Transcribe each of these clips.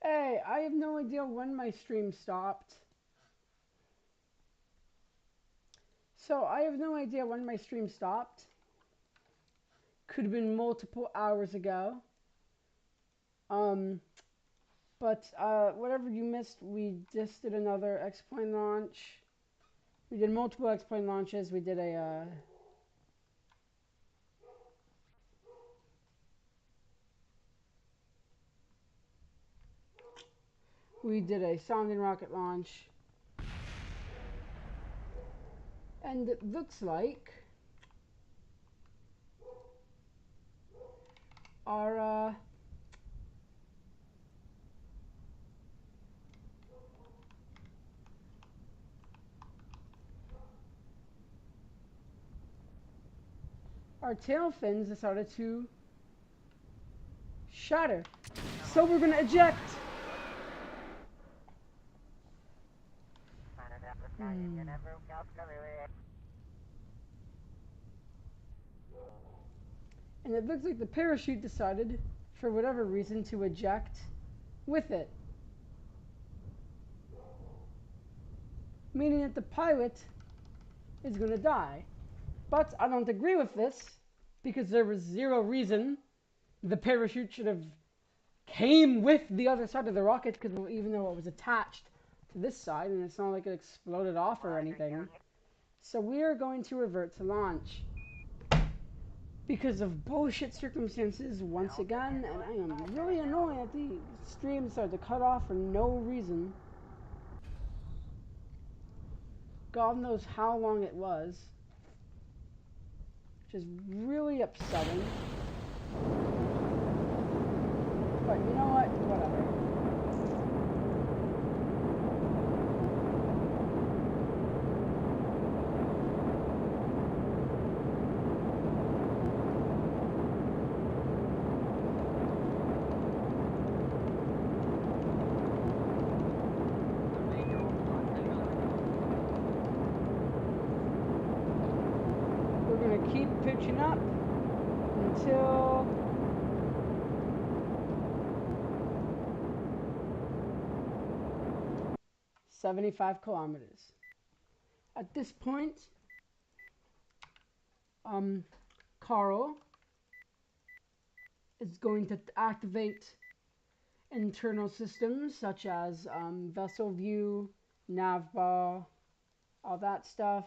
Hey, I have no idea when my stream stopped. So, I have no idea when my stream stopped. Could have been multiple hours ago. Um, but whatever you missed, we just did another X-Plane launch. We did multiple X-Plane launches. We did a sounding rocket launch. And it looks like our tail fins decided to shatter. So we're gonna eject. And it looks like the parachute decided, for whatever reason, to eject with it. Meaning that the pilot is going to die. But I don't agree with this, because there was zero reason the parachute should have came with the other side of the rocket, because even though it was attached to this side, and it's not like it exploded off or anything. So we are going to revert to launch. Because of bullshit circumstances once again, and I am really annoyed that the stream started to cut off for no reason. God knows how long it was. Which is really upsetting. But you know what? Whatever. Keep pitching up until .75 kilometers. At this point, Carl is going to activate internal systems such as vessel view, nav bar, all that stuff.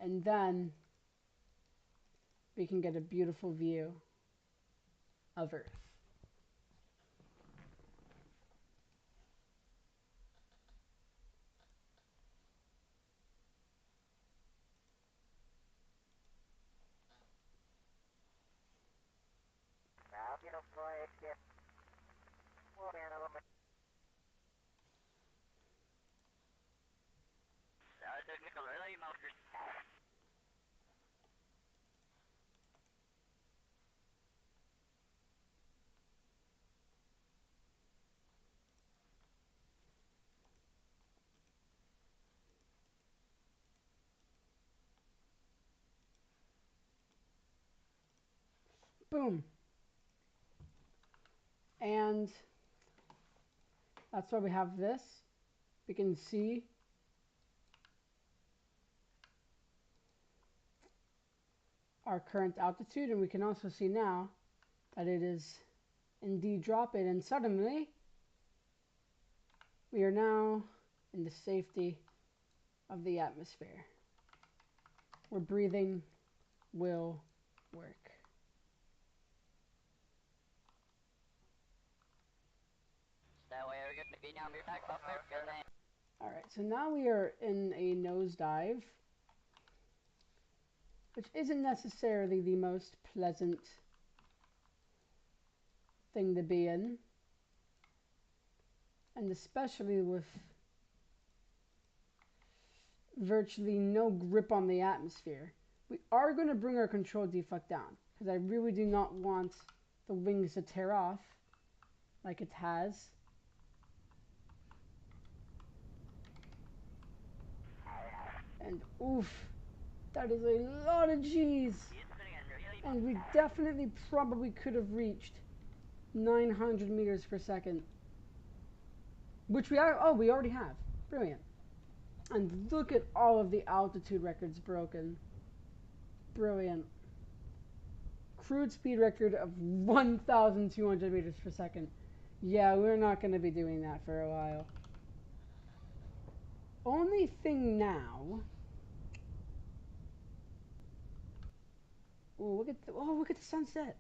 And then we can get a beautiful view of Earth. Boom. And that's why we have this. We can see our current altitude, and we can also see now that it is indeed dropping, and suddenly we are now in the safety of the atmosphere, where breathing will work. Alright, so now we are in a nosedive, which isn't necessarily the most pleasant thing to be in, and especially with virtually no grip on the atmosphere. We are going to bring our control deflect down, because I really do not want the wings to tear off like it has. And oof, that is a lot of G's. And we definitely probably could have reached 900 meters per second. Which we are, oh, we already have. Brilliant. And look at all of the altitude records broken. Brilliant. Crude speed record of 1,200 meters per second. Yeah, we're not going to be doing that for a while. Only thing now... Ooh, look at the sunset.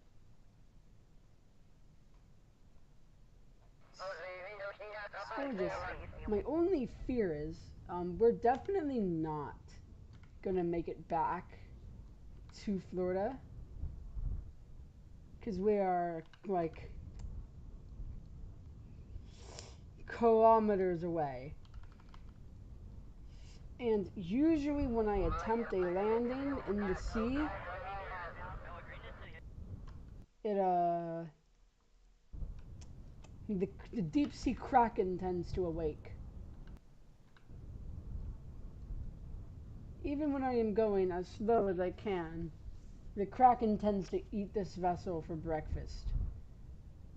It's gorgeous. My only fear is we're definitely not going to make it back to Florida. Because we are, like, kilometers away. And usually when I attempt a landing in the sea, the deep sea kraken tends to awake. Even when I am going as slow as I can, the kraken tends to eat this vessel for breakfast.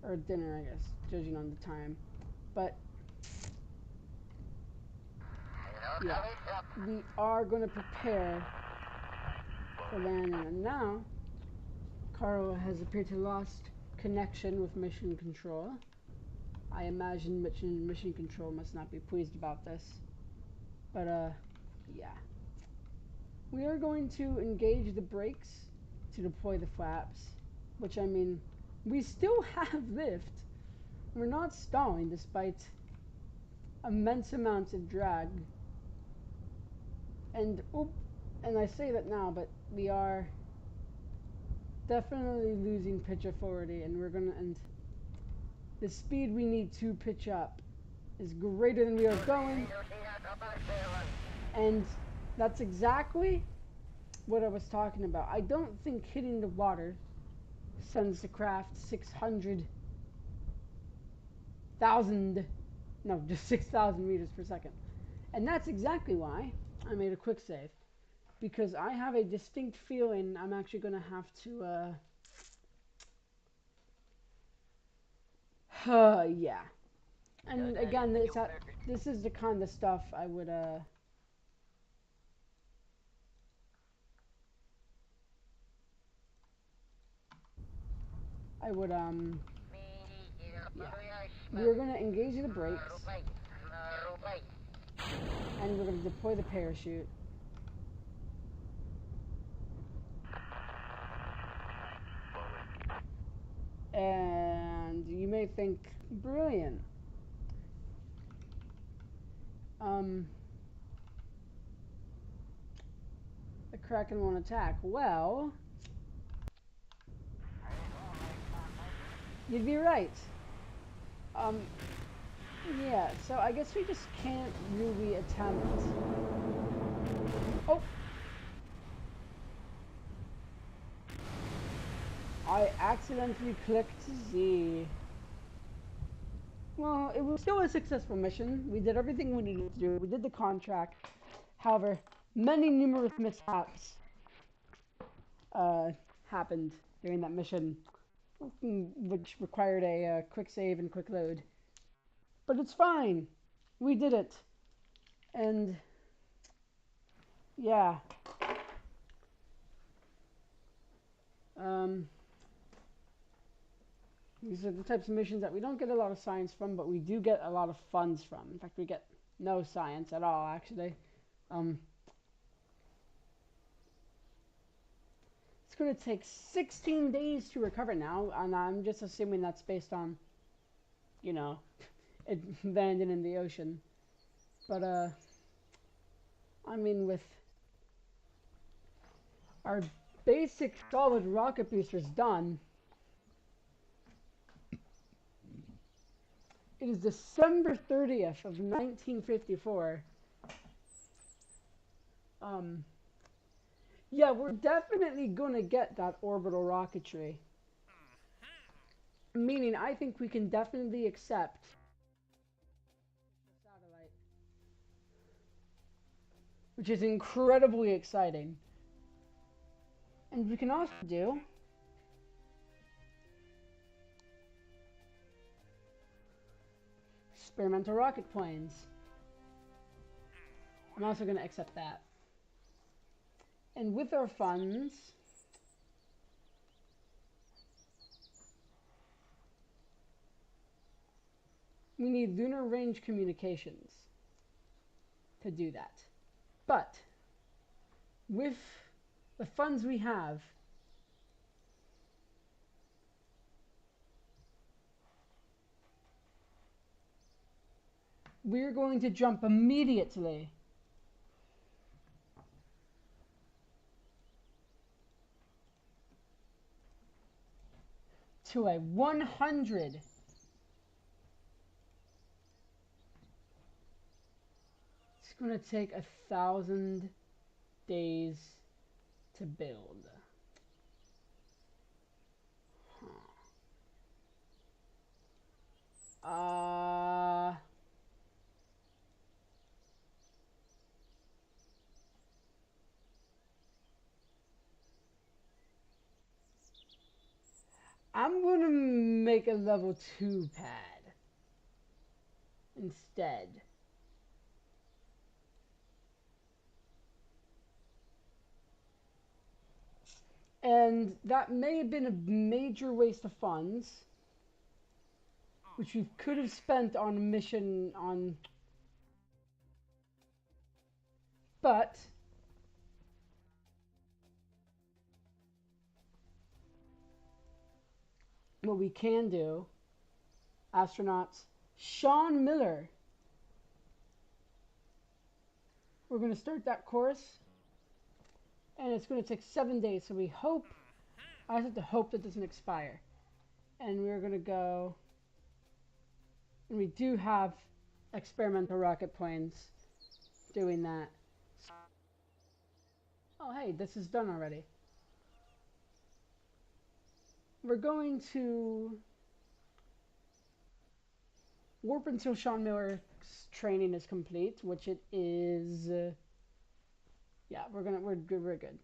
Or dinner, I guess, judging on the time. But yeah, we are going to prepare for landing. And now, Carl has appeared to have lost connection with mission control. I imagine mission control must not be pleased about this. But, yeah. We are going to engage the brakes to deploy the flaps. Which, I mean, we still have lift. We're not stalling despite immense amounts of drag. And I say that now, but we are definitely losing pitch authority, and the speed we need to pitch up is greater than we are going. And that's exactly what I was talking about. I don't think hitting the water sends the craft 600,000, no, just 6,000 meters per second. And that's exactly why I made a quick save. Because I have a distinct feeling I'm actually going to have to, yeah. And again, this is the kind of stuff I would, yeah. We're going to engage the brakes. And we're going to deploy the parachute. And you may think, brilliant. The Kraken won't attack. Well, you'd be right. Yeah, so I guess we just can't really attempt. Oh! I accidentally clicked Z. Well, it was still a successful mission. We did everything we needed to do. We did the contract. However, many numerous mishaps happened during that mission, which required a quick save and quick load. But it's fine. We did it. And yeah. These are the types of missions that we don't get a lot of science from, but we do get a lot of funds from. In fact, we get no science at all, actually. It's going to take 16 days to recover now, and I'm just assuming that's based on, you know, it landing in the ocean. But, I mean, with our basic solid rocket boosters done, it is December 30th of 1954. Yeah, we're definitely gonna get that orbital rocketry. Meaning, I think we can definitely accept the satellite. Which is incredibly exciting. And we can also do experimental rocket planes. I'm also going to accept that. And with our funds, we need lunar range communications to do that. But with the funds we have, we're going to jump immediately to a 100 It's going to take 1,000 days to build. I'm going to make a level 2 pad instead. And that may have been a major waste of funds, which we could have spent on a mission on. But what we can do, astronauts, Sean Miller, we're going to start that course, and it's going to take 7 days, so we hope, I just have to hope that doesn't expire. And we're going to go, and we do have experimental rocket planes doing that. Oh hey, this is done already. We're going to warp until Sean Miller's training is complete, which it is. Yeah, we're good.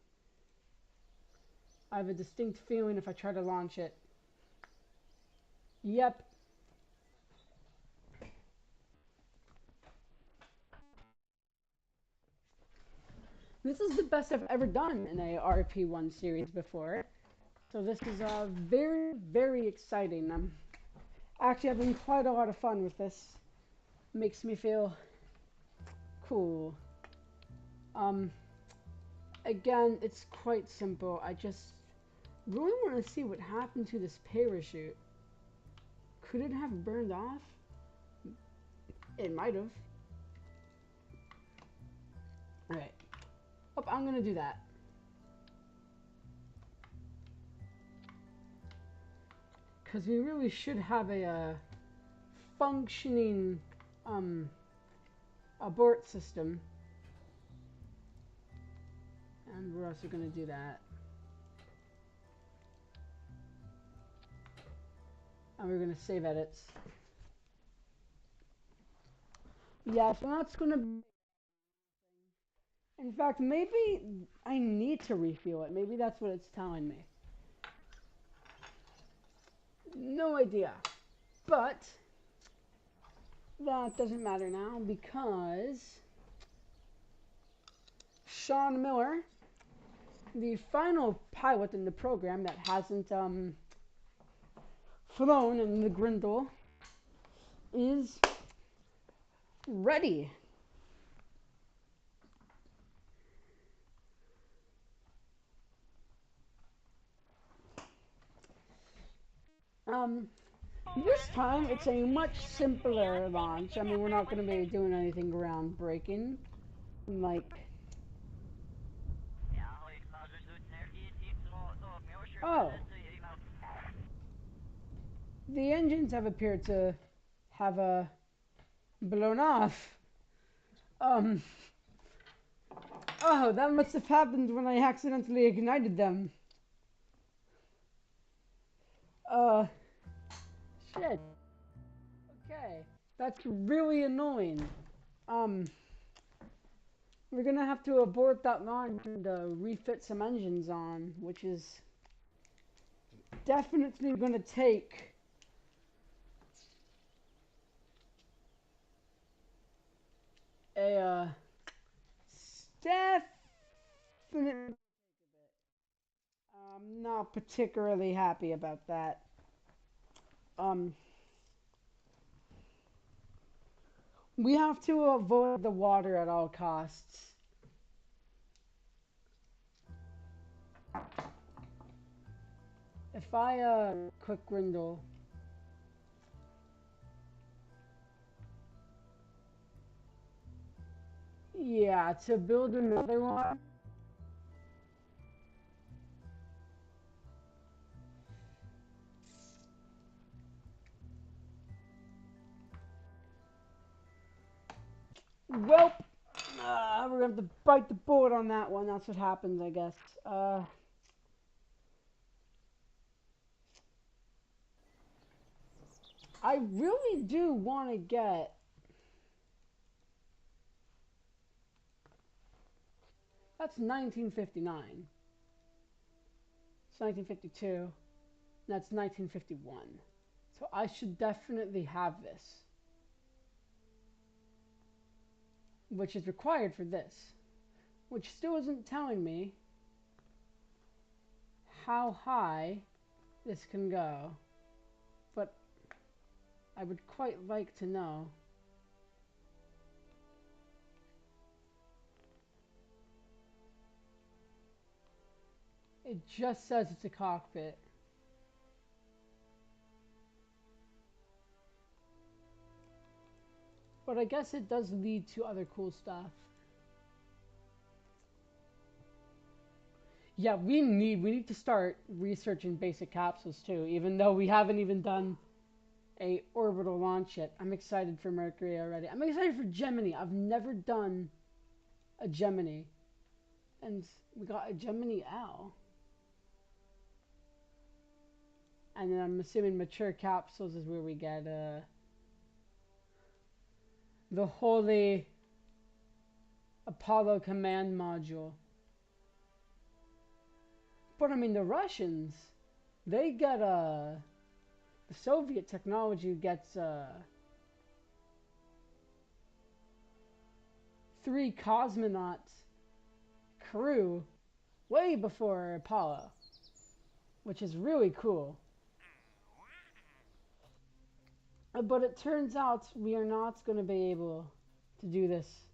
I have a distinct feeling if I try to launch it. Yep. This is the best I've ever done in a RP1 series before. So this is very, very exciting. I'm actually having quite a lot of fun with this. Makes me feel cool. Again, it's quite simple. I just really want to see what happened to this parachute. Could it have burned off? It might have. Alright. Oh, I'm going to do that. Because we really should have a functioning abort system. And we're also going to do that. And we're going to save edits. Yeah, so that's going to be... In fact, maybe I need to refuel it. Maybe that's what it's telling me. No idea. But that doesn't matter now because Sean Miller, the final pilot in the program that hasn't flown in the Grindel, is ready. This time it's a much simpler launch. I mean, we're not going to be doing anything groundbreaking, like. Oh. The engines have appeared to have blown off. Oh, that must have happened when I accidentally ignited them. Shit. Okay, that's really annoying. We're gonna have to abort that launch and refit some engines on, which is definitely gonna take a definite. I'm not particularly happy about that. Um, we have to avoid the water at all costs. If I quick Grindle, yeah, to build another one. Well, we're gonna have to bite the bullet on that one. That's what happens, I guess. I really do want to get. That's 1959. It's 1952. That's 1951. So I should definitely have this, which is required for this, which still isn't telling me how high this can go. But I would quite like to know. It just says it's a cockpit. But I guess it does lead to other cool stuff. Yeah, we need to start researching basic capsules too, even though we haven't even done a orbital launch yet. I'm excited for Mercury already. I'm excited for Gemini. I've never done a Gemini. And we got a Gemini L. And then I'm assuming mature capsules is where we get the holy Apollo command module. But I mean, the Russians, they get the Soviet technology gets 3 cosmonauts crew way before Apollo, which is really cool. But it turns out we are not going to be able to do this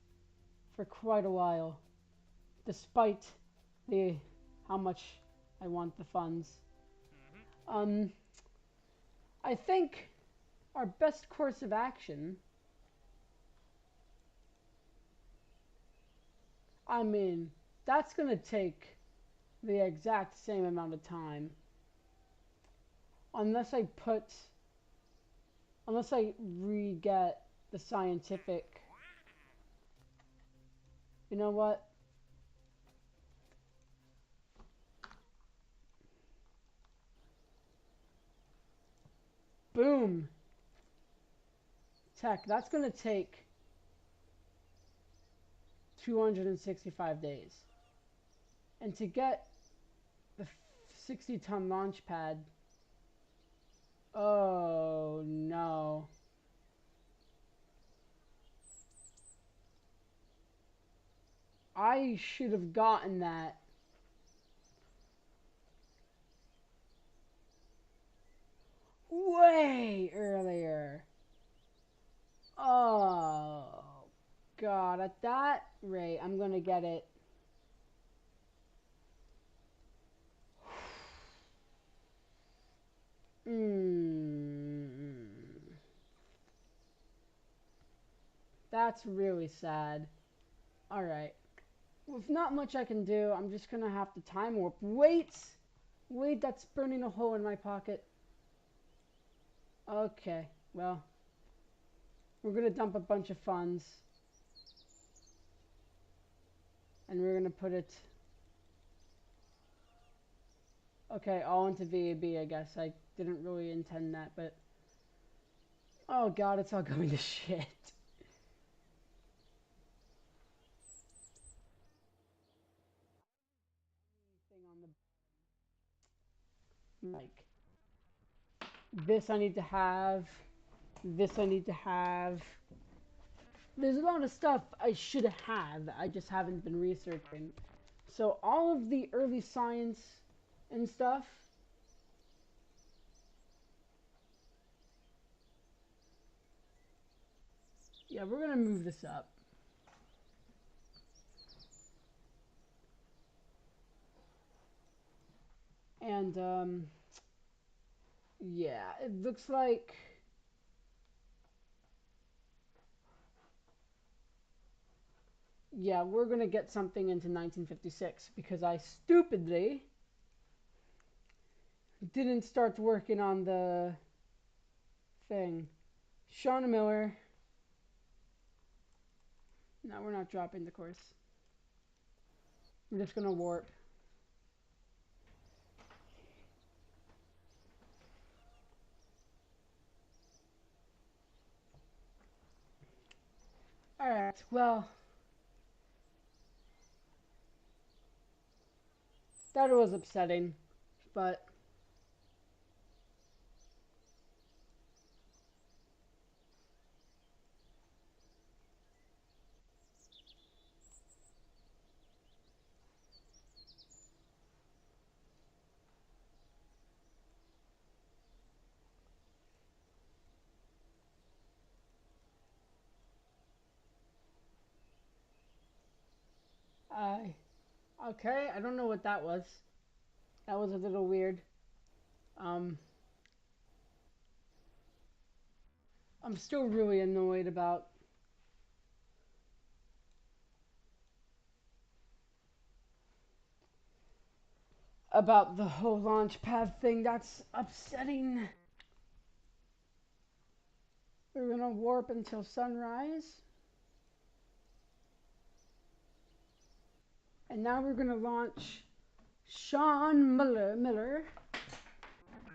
for quite a while, despite the how much I want the funds. I think our best course of action, I mean, that's going to take the exact same amount of time. Unless I re-get the scientific. You know what? Boom. Tech. That's going to take 265 days. And to get the 60-ton launch pad, oh no. I should have gotten that way earlier. Oh god, at that rate, I'm gonna get it. That's really sad. Alright. With not much I can do, I'm just gonna have to time warp. Wait! Wait, that's burning a hole in my pocket. Okay, well, we're gonna dump a bunch of funds. And we're gonna put it... Okay, all into VAB, I guess. I didn't really intend that, but... Oh god, it's all going to shit. Like, this I need to have. This I need to have. there's a lot of stuff I should have. I just haven't been researching. So all of the early science and stuff. Yeah, we're gonna move this up. And yeah, it looks like yeah, we're gonna get something into 1956 because I stupidly didn't start working on the thing. Shauna Miller. No, we're not dropping the course. We're just gonna warp. Alright, well, that was upsetting, but I okay, I don't know what that was. That was a little weird. Um, I'm still really annoyed about the whole launch pad thing. That's upsetting. We're gonna warp until sunrise. And now we're gonna launch Sean Miller.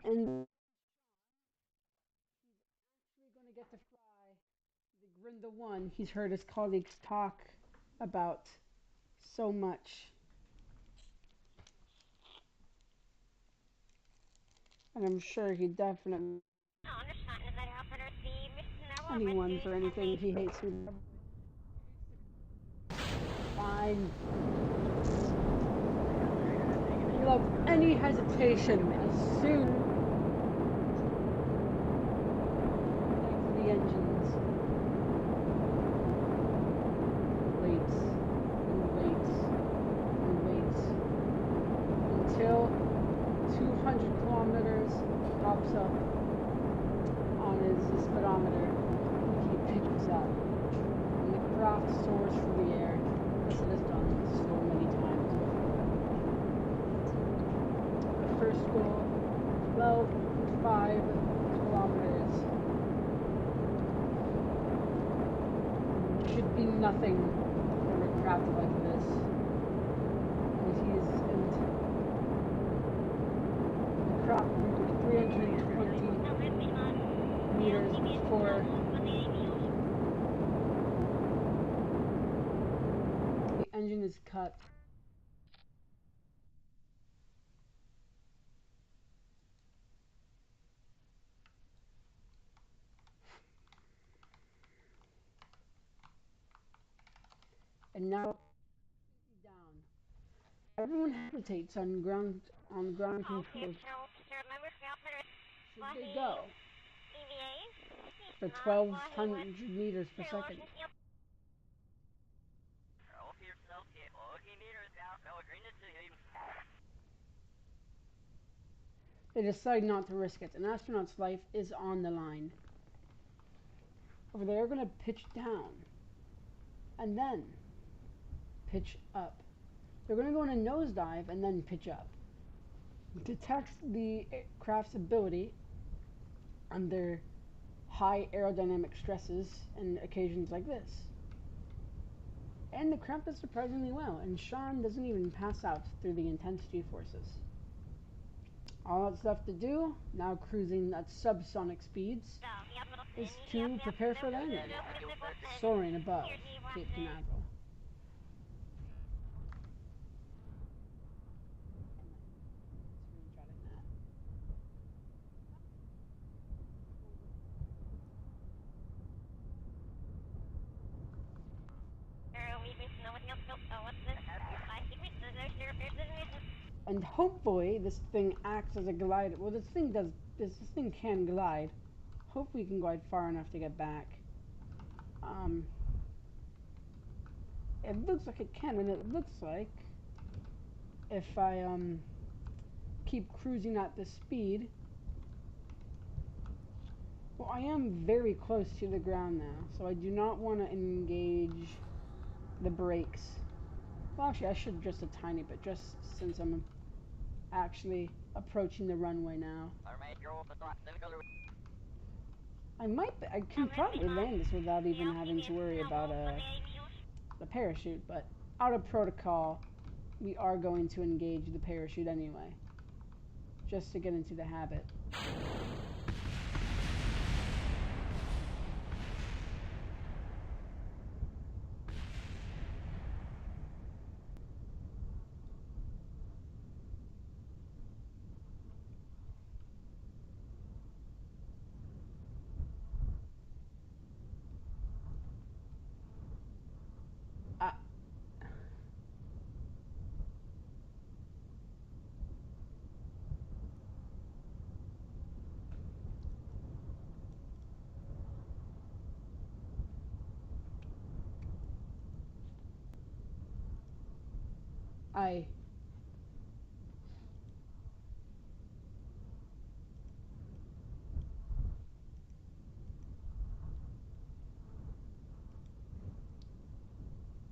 And we're gonna get to fly the Grinda 1 he's heard his colleagues talk about so much. And I'm sure he definitely anyone for anything he hates me. Fine. Without any hesitation, as soon as the engines waits and waits and waits until 200 kilometers pops up on his speedometer. He picks up, and the craft soars through the air, as it has done so many times before. The first goal, 12.5 kilometers. Should be nothing for a craft like this. And the craft reached 320 meters before the engine is cut. And now down. Everyone hesitates on ground control. Should they go for 1,200 meters per second? They decide not to risk it. An astronaut's life is on the line. Over there, they're going to pitch down and then pitch up. They're going to go in a nosedive and then pitch up. To test the craft's ability under high aerodynamic stresses and occasions like this. And the craft does surprisingly well, and Sean doesn't even pass out through the intense G-forces. All that's left to do, now cruising at subsonic speeds, is to prepare for landing, soaring above Cape Canaveral. And hopefully this thing acts as a glider. Well, this thing does. This thing can glide. Hopefully, you can glide far enough to get back. It looks like it can, and it looks like if I keep cruising at this speed. Well, I am very close to the ground now, so I do not want to engage the brakes. Well, actually, I should just a tiny bit, just since I'm actually approaching the runway now. I can probably land this without even having to worry about the parachute, but out of protocol, we are going to engage the parachute anyway, just to get into the habit.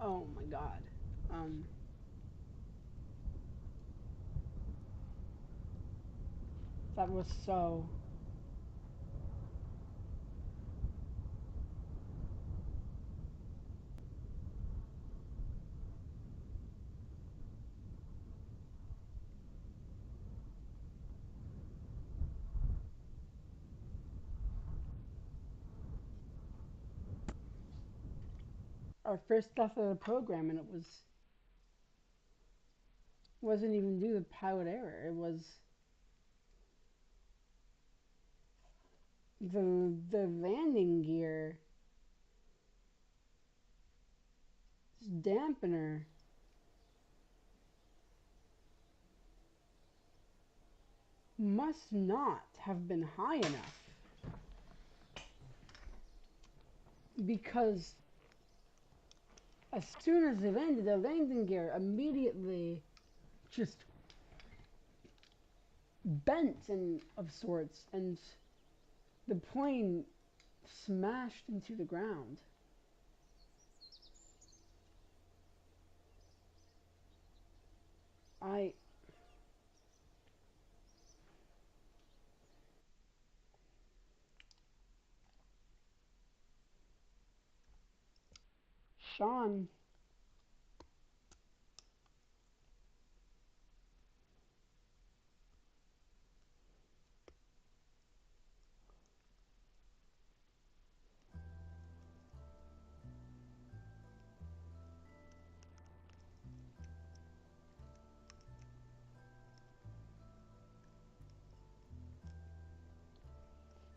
Oh my god. That was so... Our first stuff of the program, and it wasn't even due to pilot error. It was the landing gear dampener must not have been high enough, because as soon as it landed, the landing gear immediately just bent and of sorts, and the plane smashed into the ground. Sean,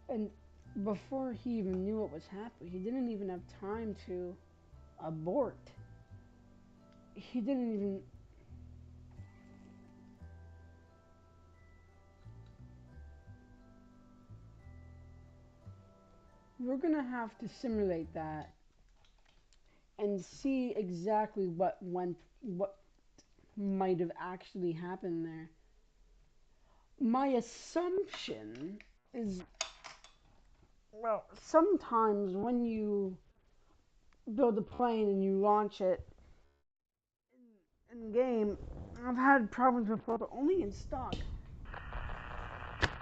and before he even knew what was happening, he didn't even have time to abort. He didn't even... We're gonna have to simulate that and see exactly what might have actually happened there. My assumption is, well, sometimes when you build a plane and you launch it in game, I've had problems before, but only in stock,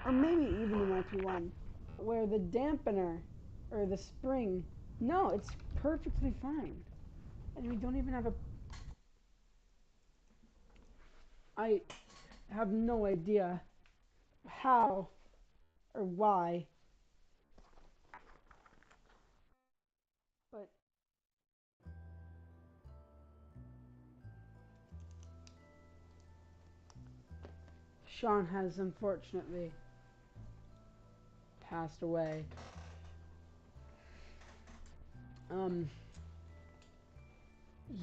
or maybe even in IP1, where the dampener or the spring, no, it's perfectly fine, and we don't even have a... I have no idea how or why, but Sean has unfortunately passed away.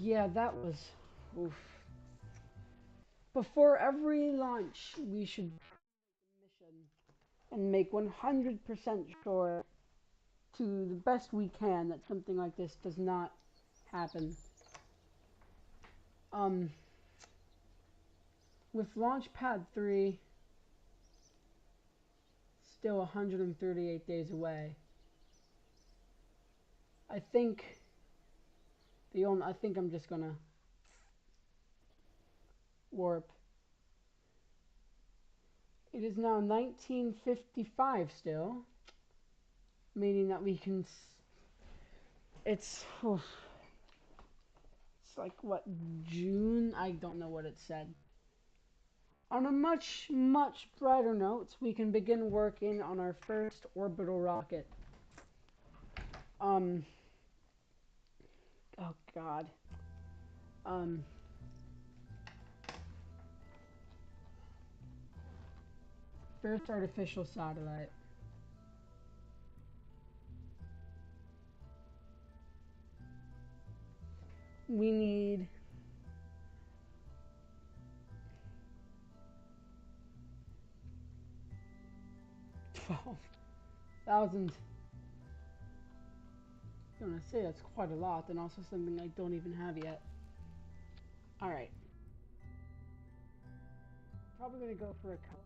Yeah, that was... Oof. Before every launch, we should mission and make 100% sure to the best we can that something like this does not happen. With Launchpad 3 still 138 days away, I think I'm just gonna warp. It is now 1955 still, meaning that we can. It's like what, June? I don't know what it said. On a much, much brighter note, we can begin working on our first orbital rocket. Oh God. First artificial satellite. We need 12,000. I'm gonna say that's quite a lot, and also something I don't even have yet. Alright. Probably gonna go for a couple.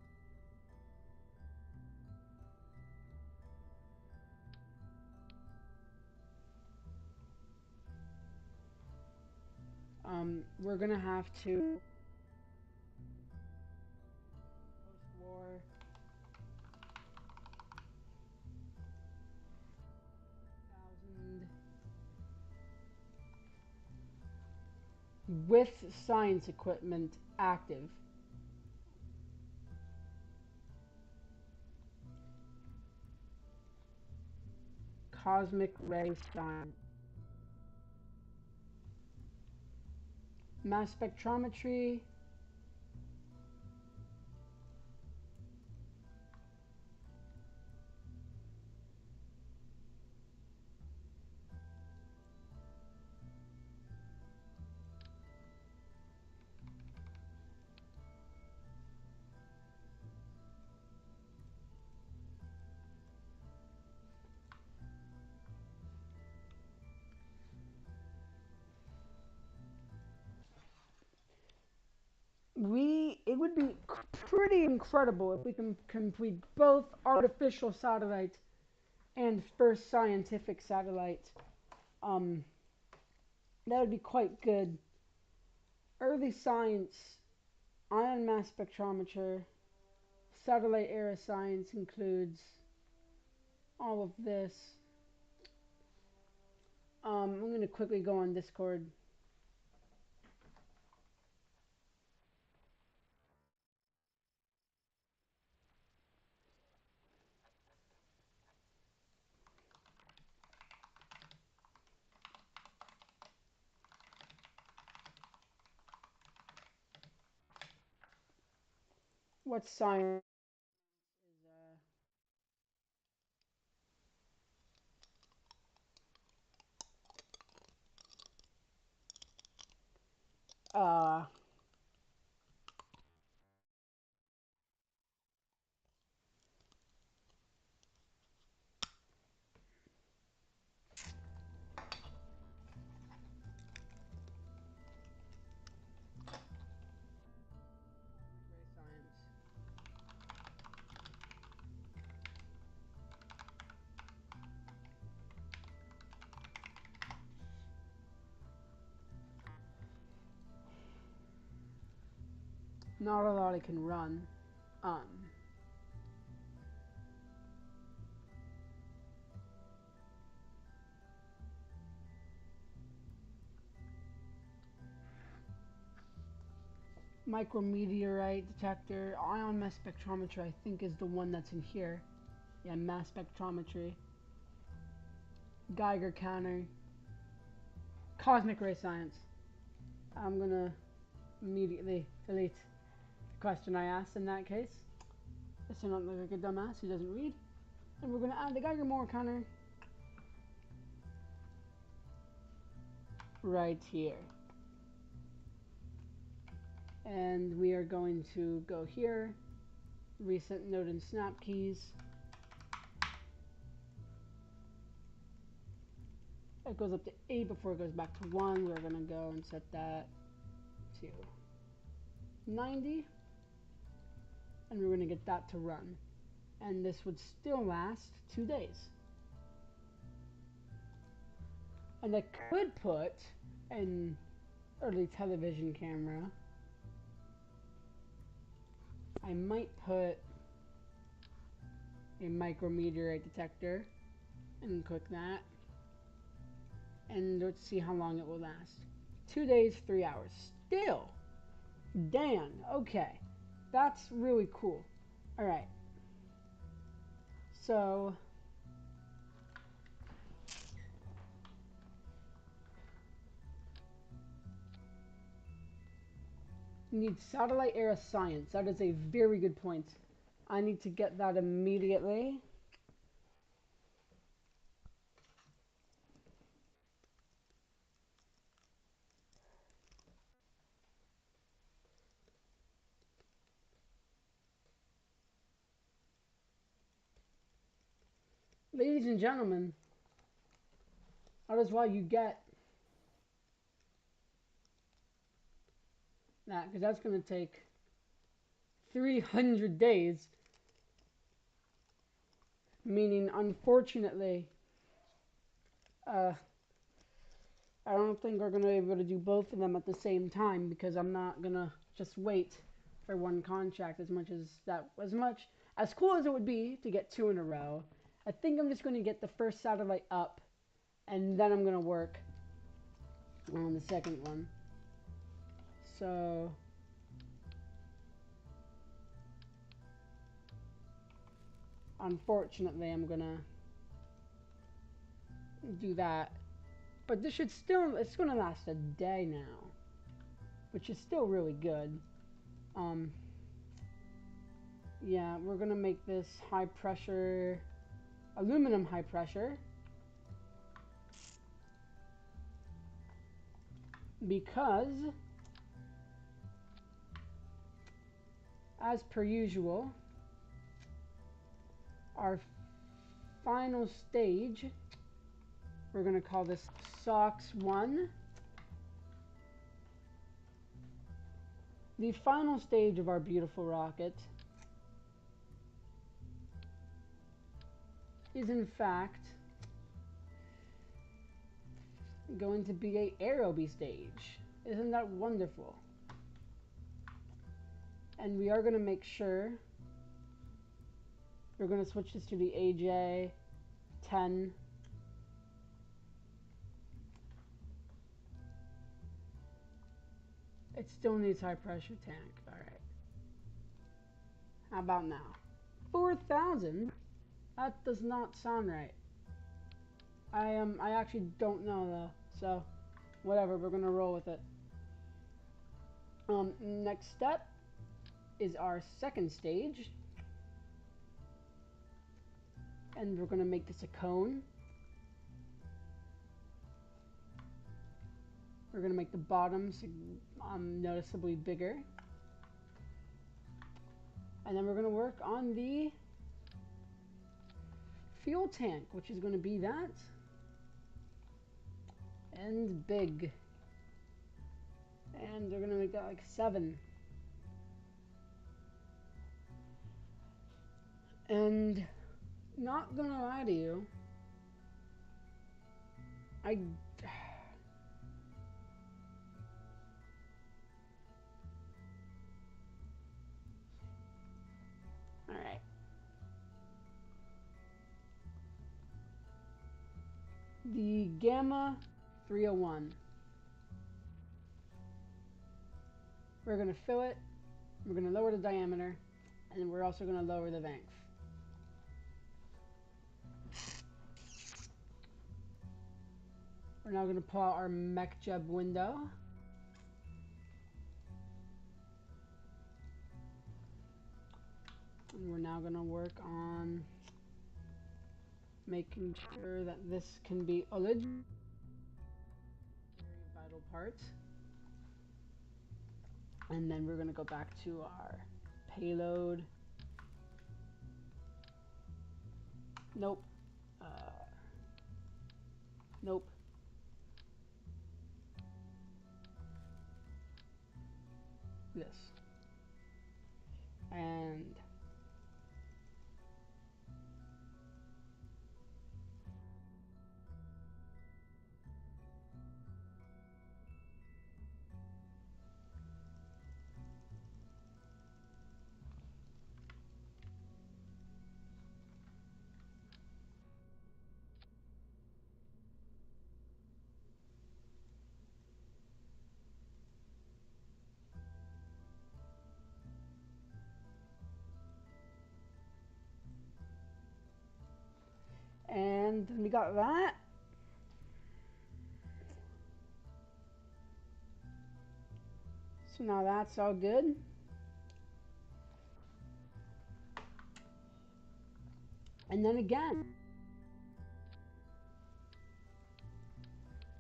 We're gonna have to post-war with science equipment active. Cosmic ray science. Mass spectrometry. It would be pretty incredible if we can complete both artificial satellites and first scientific satellite. That would be quite good. Early science, ion mass spectrometer, satellite era science includes all of this. I'm going to quickly go on Discord. What science is science? Not a lot I can run. Um, Micrometeorite detector, ion mass spectrometer, I think is the one that's in here. Yeah, mass spectrometry. Geiger counter. Cosmic ray science. I'm gonna immediately delete the question I asked in that case. Just to not look like a dumbass who doesn't read. And we're gonna add the Geiger Moore counter right here. And we are going to go here, reset node and snap keys. It goes up to 8 before it goes back to 1. We're going to go and set that to 90. And we're going to get that to run. And this would still last 2 days. And I could put an early television camera. I might put a micrometeorite detector and click that. And let's see how long it will last. 2 days, 3 hours. Still. Damn. Okay. That's really cool. Alright. So you need satellite era science. That is a very good point. I need to get that immediately. Ladies and gentlemen, that is why you get that, because that's going to take 300 days. Meaning, unfortunately, I don't think we're going to be able to do both of them at the same time, because I'm not going to just wait for one contract as much as cool as it would be to get 2 in a row. I think I'm just going to get the first satellite up, and then I'm going to work on the second one. So unfortunately, I'm going to do that. But this should still, it's going to last a day now, which is still really good. Yeah, we're going to make this high pressure, aluminum high pressure. Because, as per usual, our final stage, we're going to call this SOX 1. The final stage of our beautiful rocket is in fact going to be a aerobie stage. Isn't that wonderful? And we are going to make sure we're going to switch this to the AJ-10. It still needs high pressure tank. Alright. How about now? 4,000? That does not sound right. I actually don't know though. So, whatever, we're gonna roll with it. Next step is our second stage. And we're gonna make this a cone. We're gonna make the bottoms noticeably bigger. And then we're gonna work on the fuel tank, which is gonna be that. And big. And they're gonna make that like 7. And not gonna lie to you, alright. The Gamma 301. We're gonna fill it, we're gonna lower the diameter, and we're also gonna lower the length. We're now gonna pull out our mech jeb window. And we're now gonna work on making sure that this can be eligible. Very vital part. And then we're going to go back to our payload. Nope. Nope. This. And we got that. So now that's all good. And then again,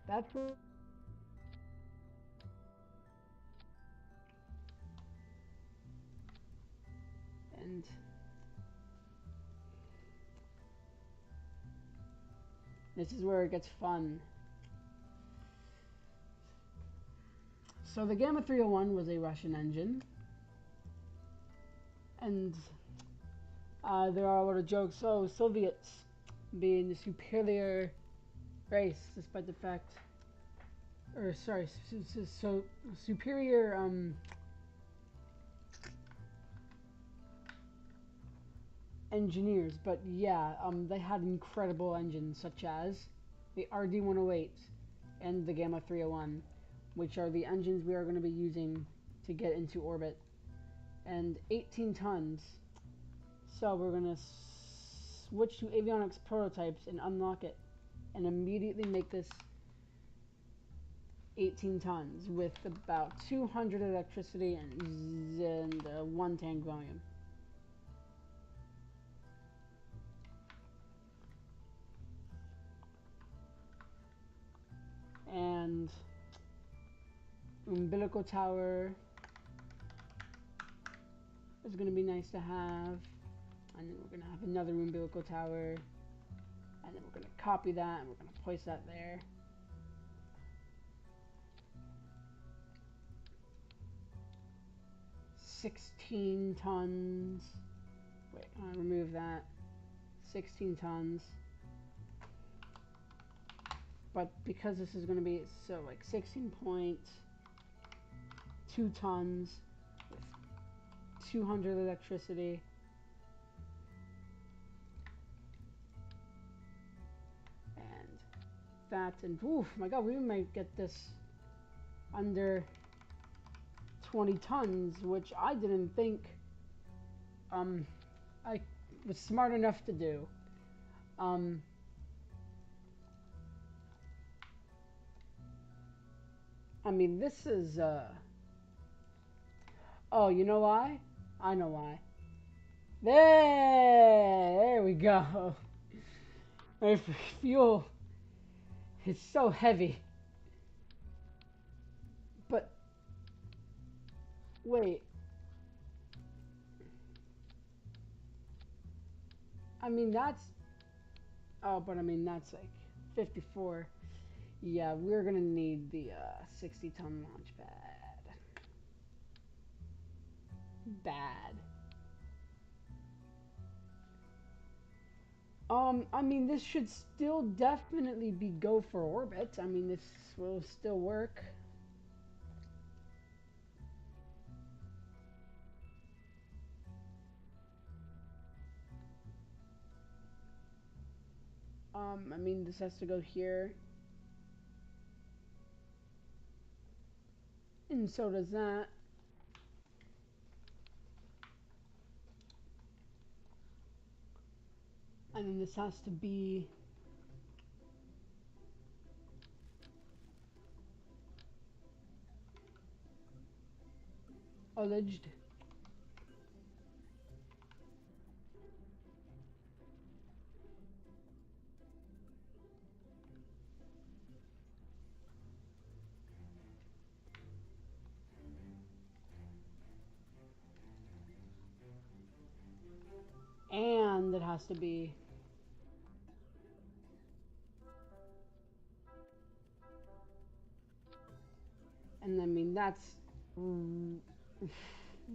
that's and this is where it gets fun. So the Gamma 301 was a Russian engine, and there are a lot of jokes. Oh, Soviets being the superior race, despite the fact, or sorry, so superior engineers. But yeah, they had incredible engines such as the RD-108 and the Gamma 301, which are the engines we are going to be using to get into orbit, and 18 tons. So we're going to switch to avionics prototypes and unlock it and immediately make this 18 tons with about 200 electricity and 1 tank volume. And umbilical tower is going to be nice to have. And then we're going to have another umbilical tower. And then we're going to copy that and we're going to place that there. $16 tons. Wait, I'll remove that. 16 tons. But because this is going to be, so like 16.2 tons with 200 electricity. And that, and oof, my god, we might get this under 20 tons, which I didn't think I was smart enough to do. I mean, this is, oh, you know why? I know why. There we go. My fuel is so heavy. But, wait. I mean, that's, oh, but I mean, that's like 54. Yeah, we're gonna need the 60-ton launch pad. Bad. I mean, this should still definitely be go for orbit. I mean, this will still work. I mean, this has to go here. And so does that. And then this has to be alleged. has to be. And I mean, that's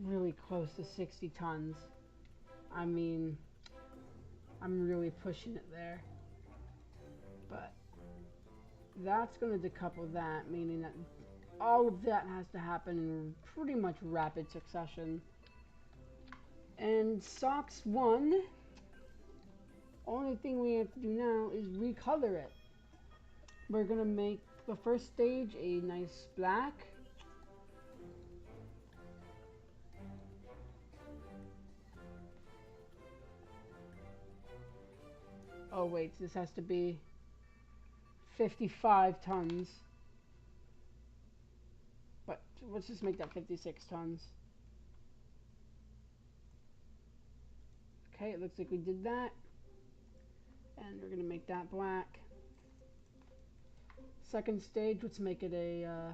really close to 60 tons. I mean, I'm really pushing it there. But that's going to decouple that, meaning that all of that has to happen in pretty much rapid succession. And SOX 1, only thing we have to do now is recolor it. We're going to make the first stage a nice black. Oh wait, this has to be 55 tons. But let's just make that 56 tons. Okay, it looks like we did that. And we're going to make that black. Second stage, let's make it a...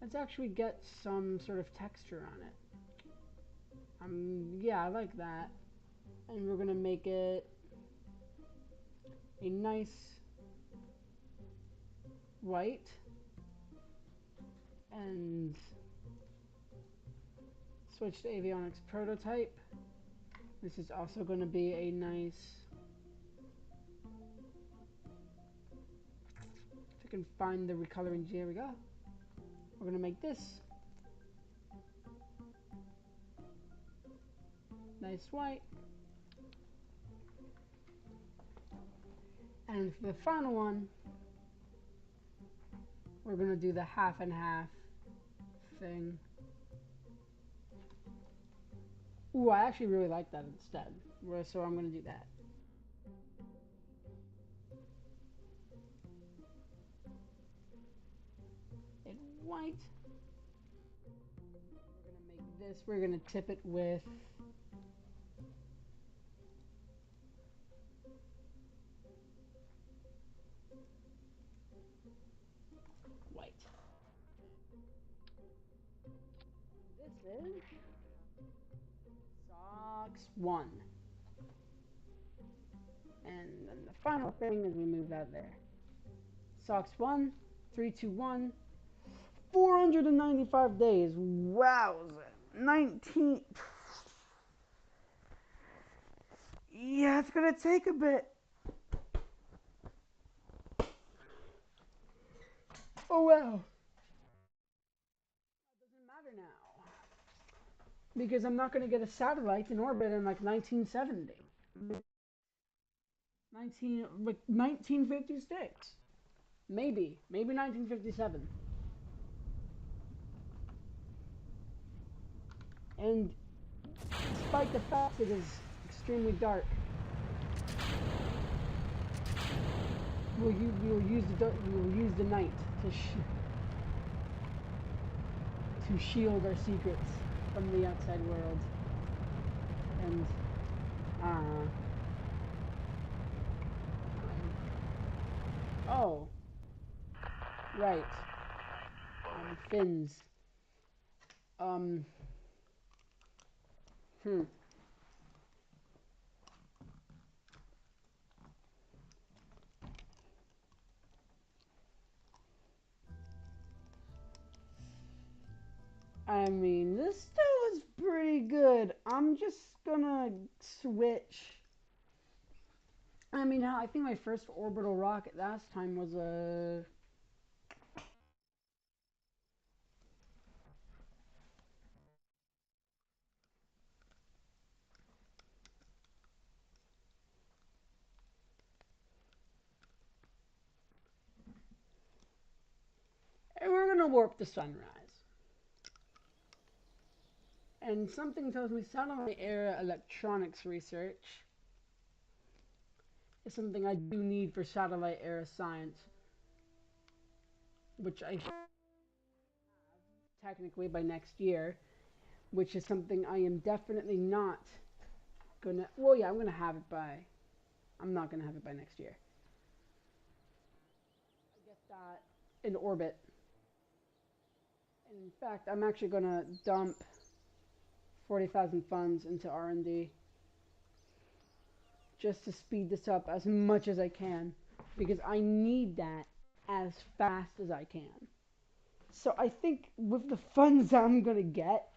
let's actually get some sort of texture on it. Yeah, I like that. And we're going to make it a nice white. And switch to avionics prototype. This is also going to be a nice... If I can find the recoloring, here we go. We're going to make this nice white. And for the final one, we're going to do the half and half thing. Ooh, I actually really like that instead. So I'm going to do that. In white. We're going to make this, we're going to tip it with white. This is SOX 1. And then the final thing is we move that there. SOX 1, 3, 2, 1. 495 days. Wowza. 19. Yeah, it's gonna take a bit. Oh well. It doesn't matter now. Because I'm not gonna get a satellite in orbit in like 1970. 1956. Maybe 1957. And despite the fact it is extremely dark, we'll use the night to shield our secrets from the outside world. And oh, right, fins. I mean, this still is pretty good. I'm just gonna switch. I mean, I think my first orbital rocket last time was a... And we're gonna warp the sunrise. And something tells me satellite era electronics research is something I do need for satellite era science, which I have technically by next year, which is something I am definitely not gonna... Well, yeah, I'm gonna have it by... I'm not gonna have it by next year. I get that in orbit. In fact, I'm actually gonna dump 40,000 funds into R&D. just to speed this up as much as I can, because I need that as fast as I can. So I think with the funds I'm going to get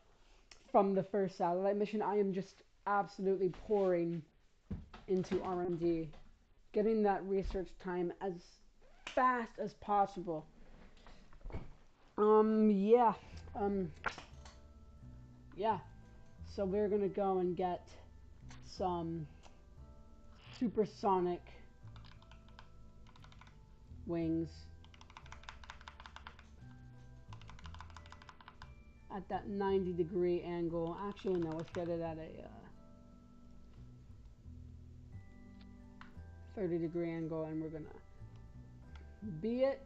from the first satellite mission, I am just absolutely pouring into R&D, getting that research time as fast as possible. Yeah. Yeah. So we're going to go and get some supersonic wings at that 90-degree angle. Actually, no, let's get it at a 30-degree angle, and we're gonna B it,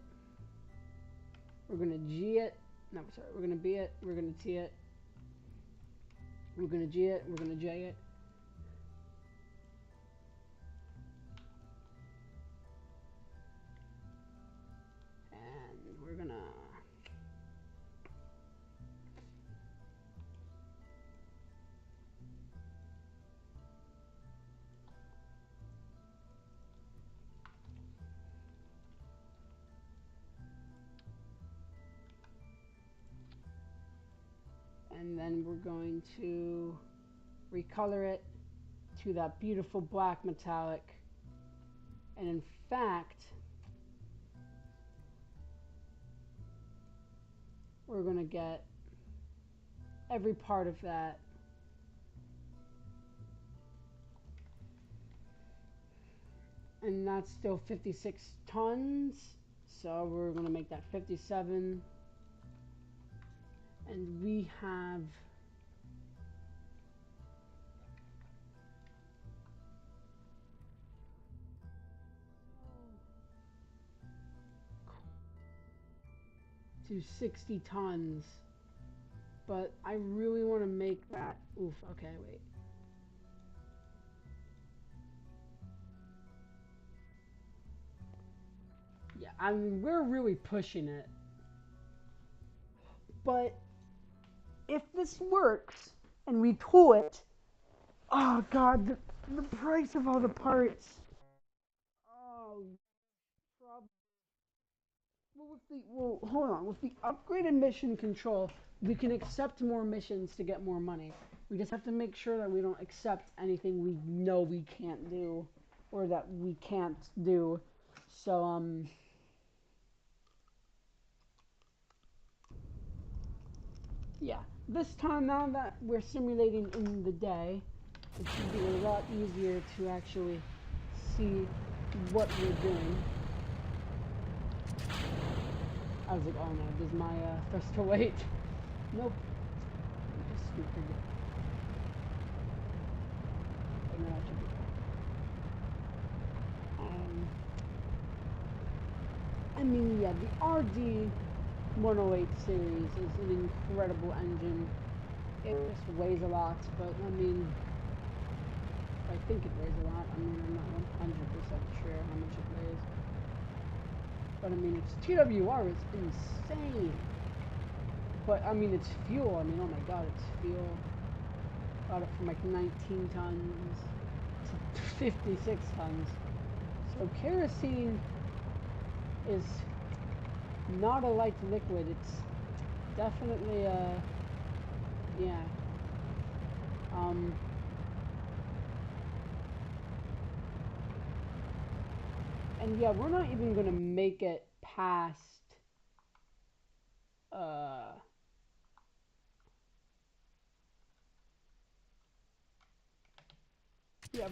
we're gonna G it, no, sorry, we're gonna B it, we're gonna T it, we're gonna G it, we're gonna J it. And we're gonna and then we're going to recolor it to that beautiful black metallic. And in fact, we're going to get every part of that. And that's still 56 tons. So we're going to make that 57. And we have to 60 tons. But I really want to make that. Oof, okay, wait. Yeah, I mean, we're really pushing it. But if this works and we tool it, oh god, the price of all the parts. Oh, probably. Well, hold on. With the upgraded mission control, we can accept more missions to get more money. We just have to make sure that we don't accept anything we know we can't do, or that we can't do. So, yeah. This time, now that we're simulating in the day, it should be a lot easier to actually see what we're doing. I was like, oh no, does my thruster weight? Nope. Just stupid. But no, that should be good. I mean, yeah, the RD 108 series is an incredible engine. It just weighs a lot, but I mean, I think it weighs a lot. I mean, I'm not 100% sure how much it weighs. But I mean, its TWR is insane. But I mean, it's fuel. I mean, oh my god, it's fuel. Got it from like 19 tons to 56 tons. So kerosene is not a light liquid. It's definitely yeah. And yeah, we're not even gonna make it past yeah,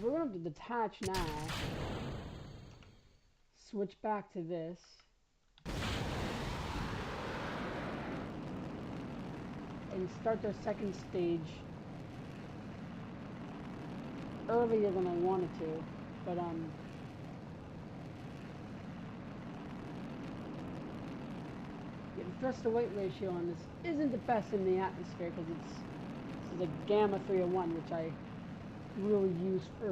we're gonna have to detach now. Switch back to this. And start their second stage earlier than I wanted to. But yeah, the thrust to weight ratio on this isn't the best in the atmosphere because this is a gamma 301, which I really use for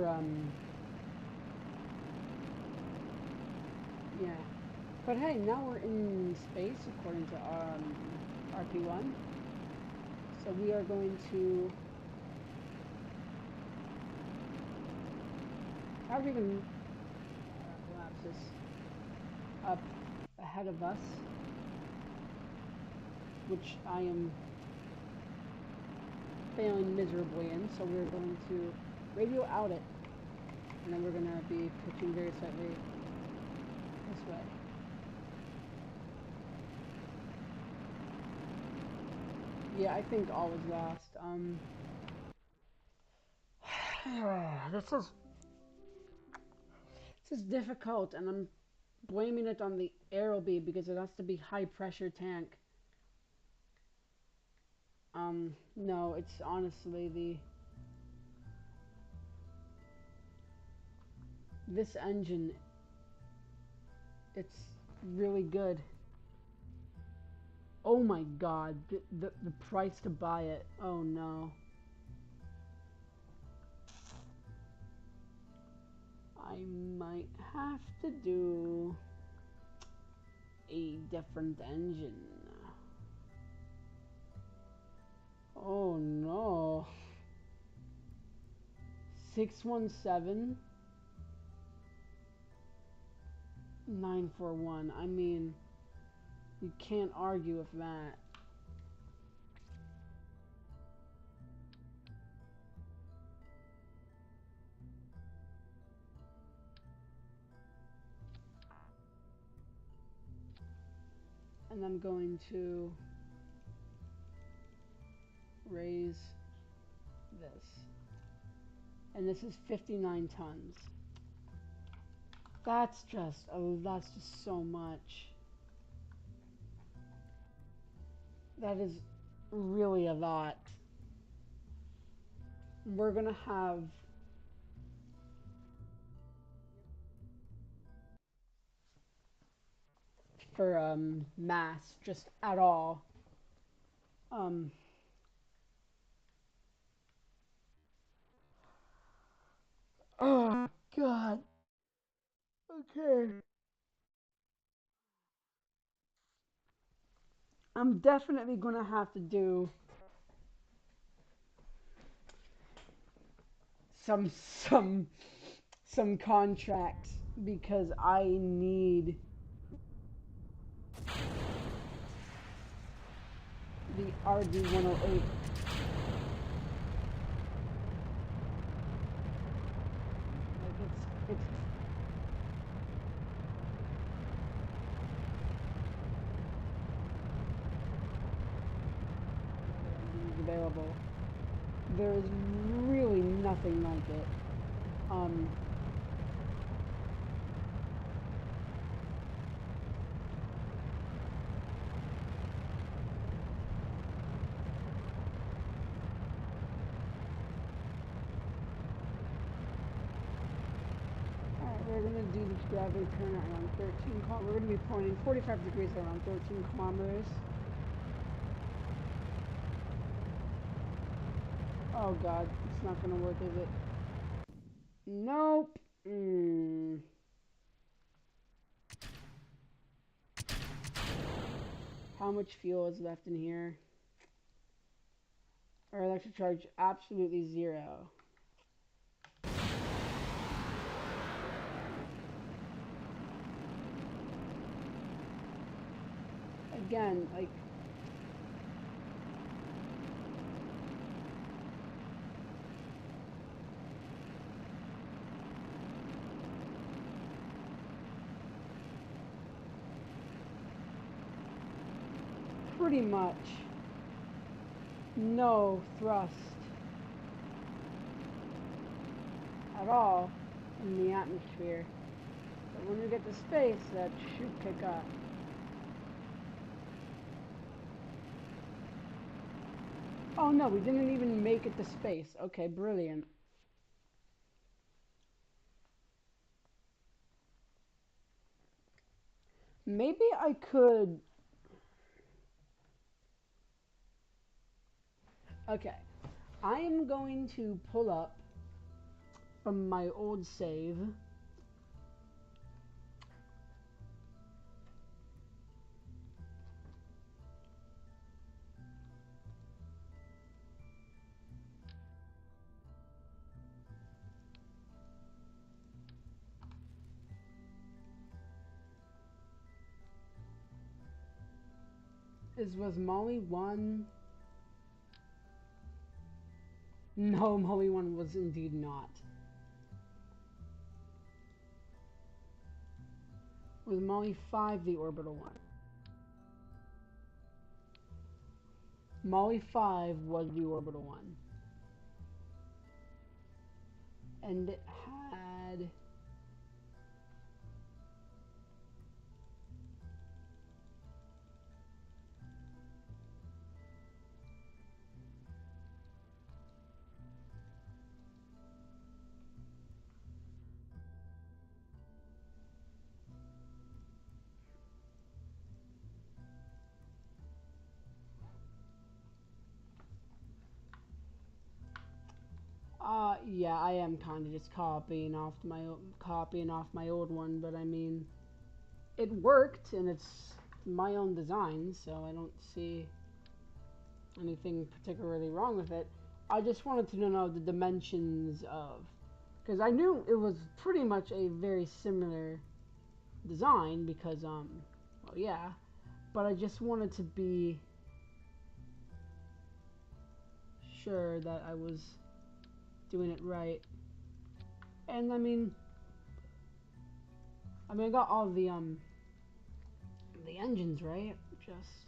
yeah. But hey, now we're in space according to Rp-1. So we are going to How are we going to move our apparatus up ahead of us? Which I am failing miserably in, so we're going to radio out it, and then we're going to be pitching very slightly this way. Yeah, I think all is lost. This is difficult, and I'm blaming it on the Aerobee because it has to be high pressure tank. No, it's honestly this engine, it's really good. Oh my god, the price to buy it. Oh no. I might have to do a different engine. Oh no. 617 941. I mean, you can't argue with that. And I'm going to raise this. And this is 59 tons. That's just so much. That is really a lot. We're gonna have for mass just at all. Um oh god. Okay. I'm definitely gonna have to do some some some contracts because I need the RD-108. Like it's available. There is really nothing like it. Alright, we're gonna do this gravity turn at around 13 kilometers. We're gonna be pointing 45 degrees at around 13 kilometers. Oh god, it's not gonna work, is it? Nope. How much fuel is left in here? Our electric charge, absolutely zero. Again, like, pretty much no thrust at all in the atmosphere. But when we get to space, that should pick up. Oh no, we didn't even make it to space. Okay, brilliant. Maybe I could... Okay, I am going to pull up from my old save. Was Molly 1? No, Molly 1 was indeed not. Was Molly 5 the orbital one? Molly 5 was the orbital one. And it had... yeah, I am kind of just copying off my old one, but I mean, it worked, and it's my own design, so I don't see anything particularly wrong with it. I just wanted to know the dimensions of, because I knew it was pretty much a very similar design, because well, yeah, but I just wanted to be sure that I was doing it right. And I mean, I got all the engines right. Just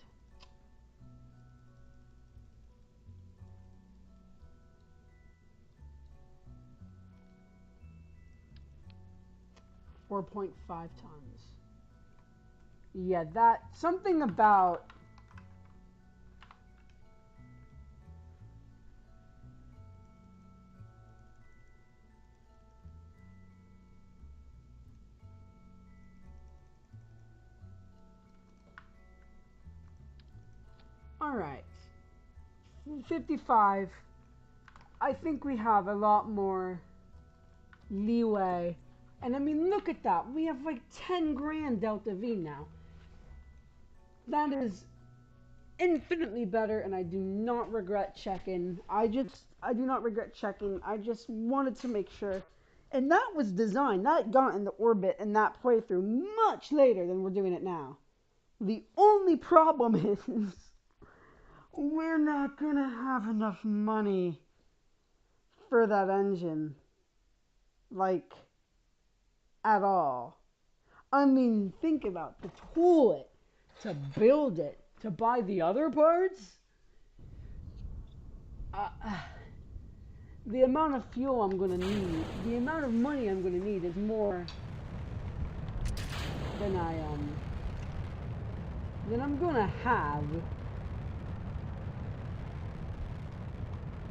4.5 tons. Yeah, that something about. All right. 55. I think we have a lot more leeway. And I mean, look at that. We have like 10 grand delta V now. That is infinitely better, and I do not regret checking. I do not regret checking. I just wanted to make sure. And that was designed, that got into orbit and that playthrough much later than we're doing it now. The only problem is we're not gonna have enough money for that engine. Like, at all. I mean, think about to tool it, to build it, to buy the other parts. Uh, the amount of fuel I'm gonna need, the amount of money I'm gonna need is more than I'm gonna have.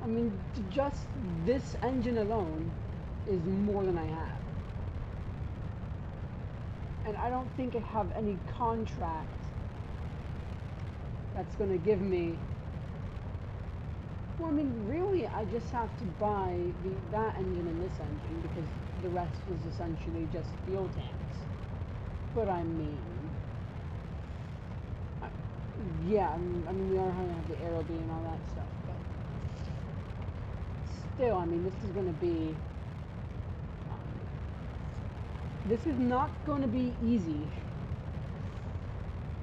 I mean, just this engine alone is more than I have. And I don't think I have any contract that's gonna give me. Well, I mean, really, I just have to buy that engine and this engine because the rest is essentially just fuel tanks. But I mean, yeah, I mean, we are going to have the aero beam and all that stuff, but still, I mean, this is going to be, this is not going to be easy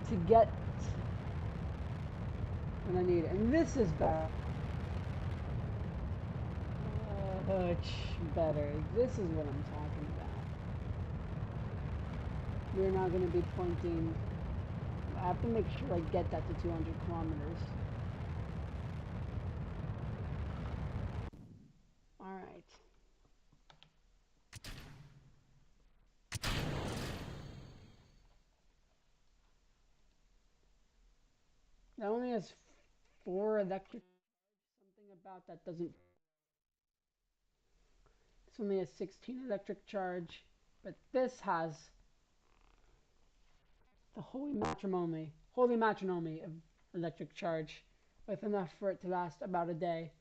to get when I need it, and this is bad. Much better. This is what I'm talking about. We're not going to be pointing. I have to make sure I get that to 200 kilometers. Alright. That only has 4 electric. Something about that doesn't. This only has 16 electric charge, but this has the holy matrimony of electric charge, with enough for it to last about a day,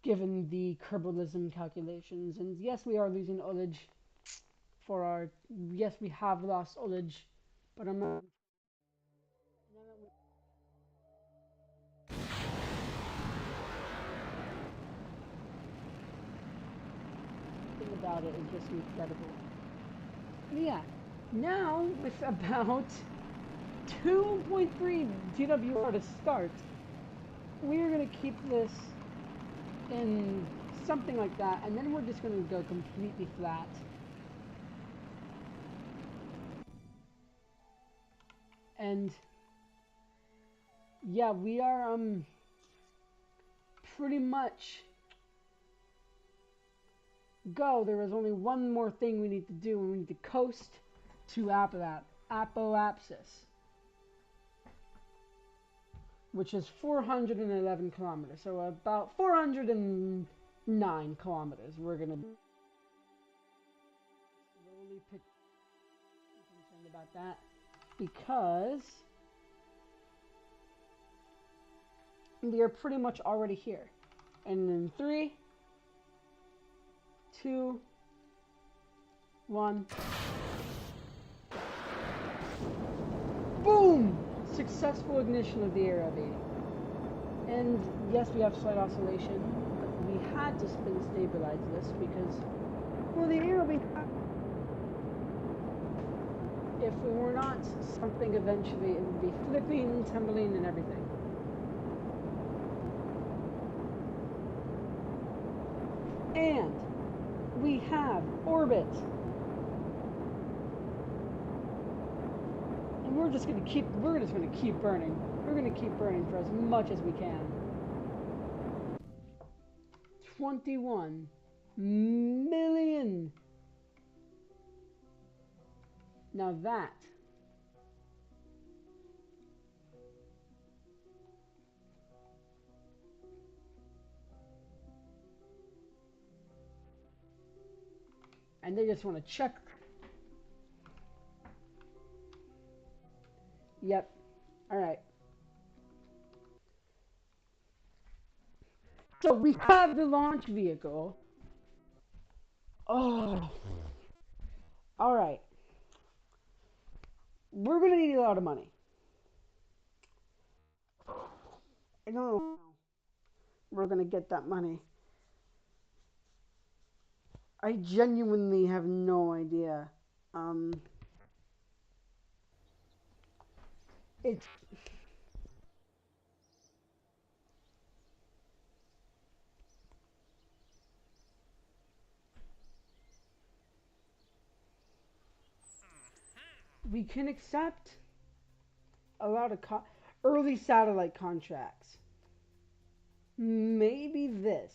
given the Kerbalism calculations. And yes, we are losing ullage for our. Yes, we have lost ullage, but I'm not. The thing about it is just incredible. Yeah, now with about 2.3 GWR to start. We're going to keep this in something like that, and then we're just going to go completely flat. And yeah, we are pretty much go. There is only one more thing we need to do, and we need to coast to Apoapsis, which is 411 kilometers, so about 409 kilometers. We're gonna slowly pick. I'm concerned about that because we are pretty much already here. And in 3, 2, 1. Boom! Successful ignition of the aerobate. And yes, we have slight oscillation, but we had to spin stabilize this because, well, the aerobate, if we were not something eventually, it would be flipping, tumbling, and everything. And we have orbit. And we're just gonna keep burning. We're gonna keep burning for as much as we can. 21 million. Now that and they just want to check. Yep. All right. So we have the launch vehicle. Oh. All right. We're going to need a lot of money. I don't know how we're going to get that money. I genuinely have no idea. It's we can accept a lot of early satellite contracts. Maybe this.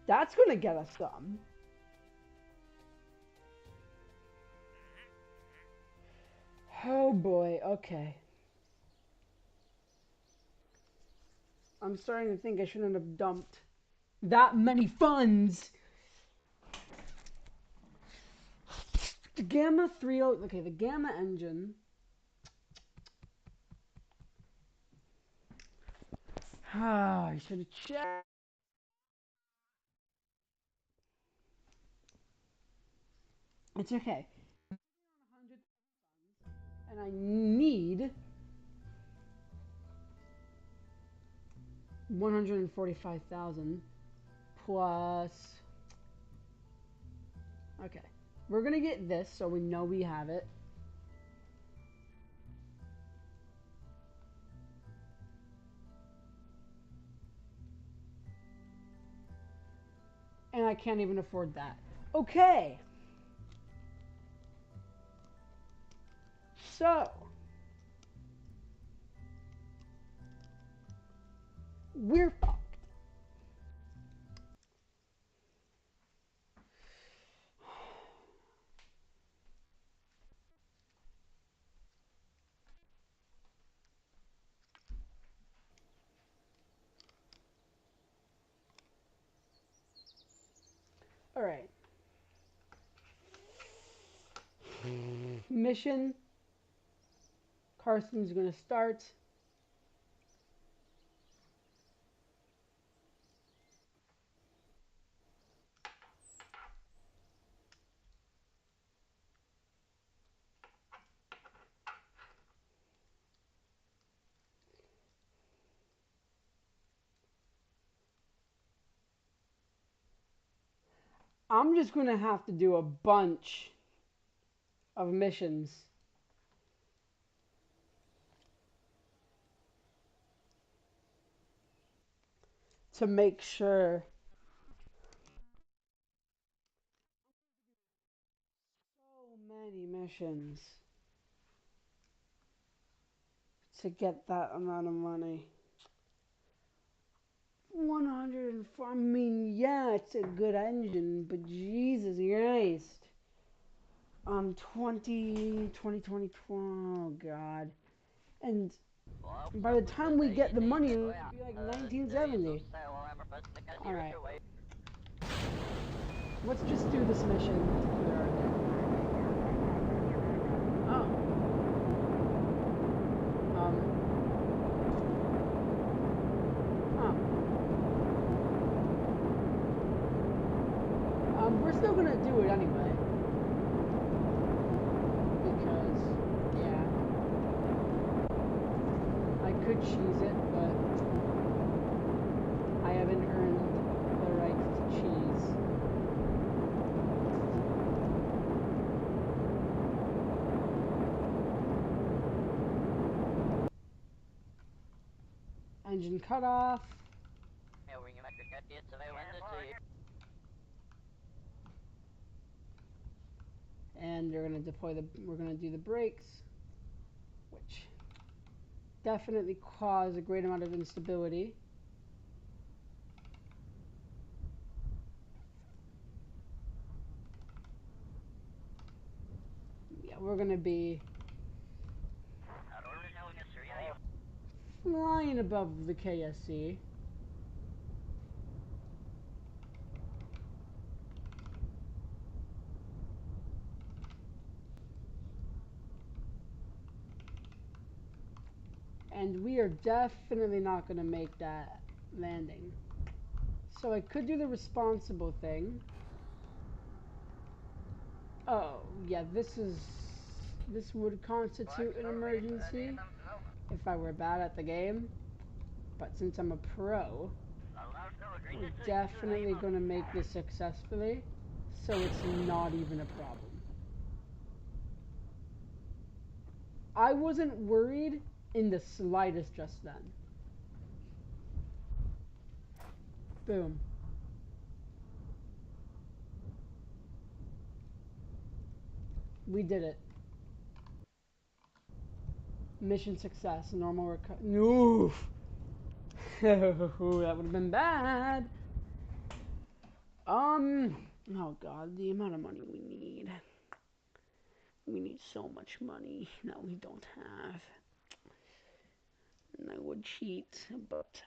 That's going to get us some. Oh boy, okay. I'm starting to think I shouldn't have dumped that many funds. The Gamma 30, okay, the Gamma engine. I should have checked. It's okay. And I need 145,000 plus. Okay. We're going to get this so we know we have it. And I can't even afford that. Okay. So, we're fucked. All right. Mission. Carson's going to start. I'm just gonna have to do a bunch of missions to make sure. So many missions to get that amount of money. 104. I mean, yeah, it's a good engine, but Jesus Christ. 2020. Oh, God. And by the time we get the money, it'll be like 1970. Alright. Let's just do this mission to clear our debt. Oh. Huh. We're still gonna do it anyway. Because, yeah. I could cheese it, but I haven't earned the right to cheese. Engine cut off. And we're gonna do the brakes, which definitely cause a great amount of instability. Yeah, we're gonna be flying above the KSC. And we are definitely not gonna make that landing. So I could do the responsible thing. Oh, yeah, this would constitute an emergency if I were bad at the game. But since I'm a pro, we're definitely going to make this successfully, so it's not even a problem. I wasn't worried in the slightest just then. Boom. We did it. Mission success. Normal recovery. Oof. That would have been bad. Oh god, the amount of money we need. We need so much money that we don't have. And I would cheat, but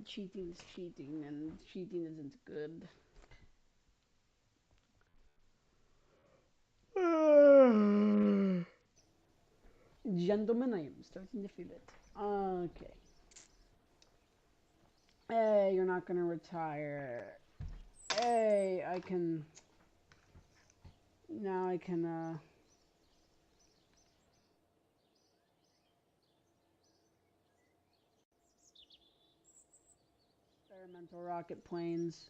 cheating is cheating, and cheating isn't good. Gentlemen, I am starting to feel it. Okay. Hey, you're not gonna retire. Hey, I can... Now I can, experimental rocket planes.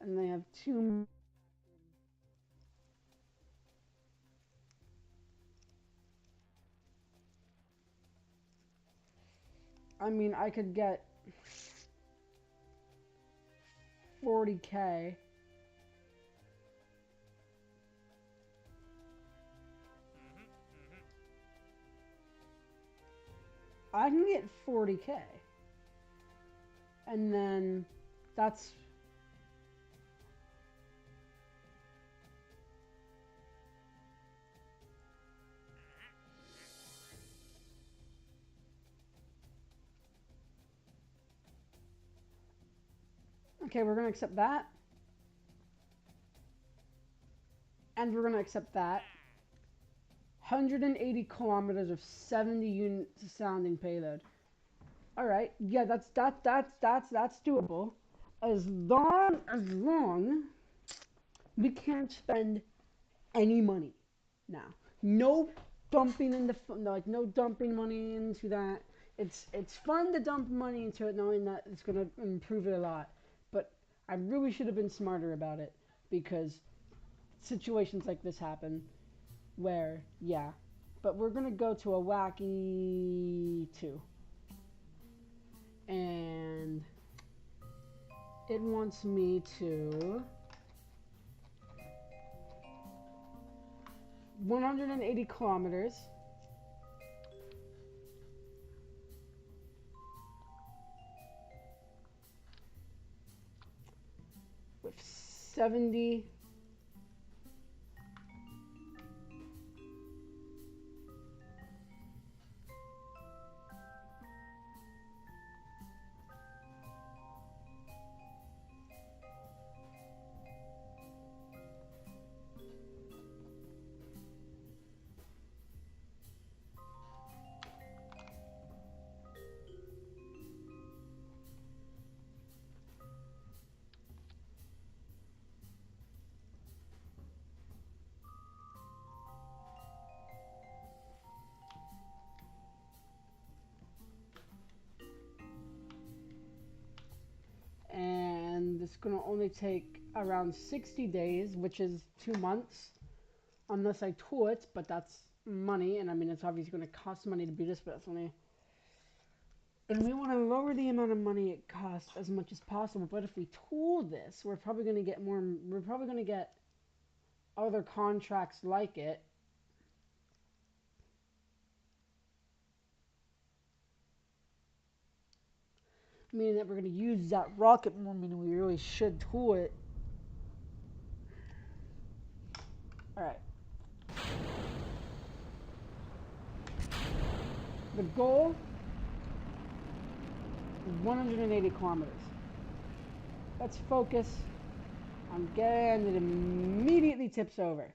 And they have two... I mean, I could get 40K. I can get 40K. And then that's... Okay, we're going to accept that. And we're going to accept that. 180 kilometers of 70 units sounding payload. All right, yeah, that's doable, as long we can't spend any money now. No dumping in the no dumping money into that. It's fun to dump money into it knowing that it's going to improve it a lot. But I really should have been smarter about it because situations like this happen where, yeah. But we're going to go to a wacky 2. And it wants me to 180 kilometers with 70 and it's going to only take around 60 days, which is 2 months, unless I tool it, but that's money, and I mean, it's obviously going to cost money to do this, but it's only... And we want to lower the amount of money it costs as much as possible, but if we tool this, we're probably going to get other contracts like it. Meaning that we're going to use that rocket more, meaning we really should tool it. Alright. The goal is 180 kilometers. Let's focus on getting it immediately tips over.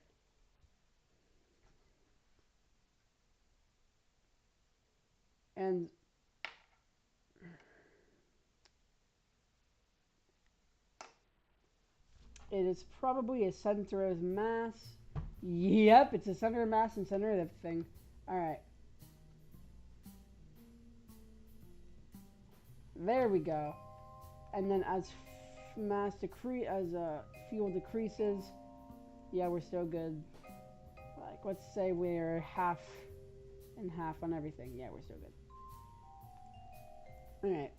And it is probably a center of mass. Yep, it's a center of mass and center of the thing. Alright. There we go. And then as fuel decreases, yeah, we're still good. Like, let's say we're half and half on everything. Yeah, we're still good. Alright.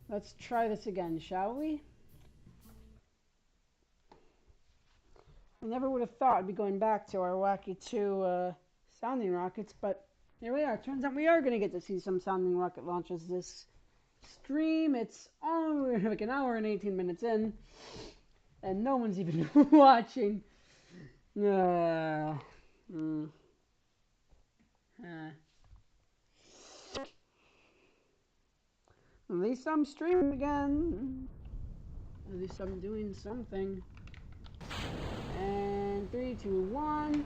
Let's try this again, shall we? I never would have thought I'd be going back to our wacky 2 sounding rockets, but here we are. Turns out we are going to get to see some sounding rocket launches this stream. It's only like an hour and 18 minutes in, and no one's even watching. At least I'm streaming again. At least I'm doing something. And 3, 2, 1.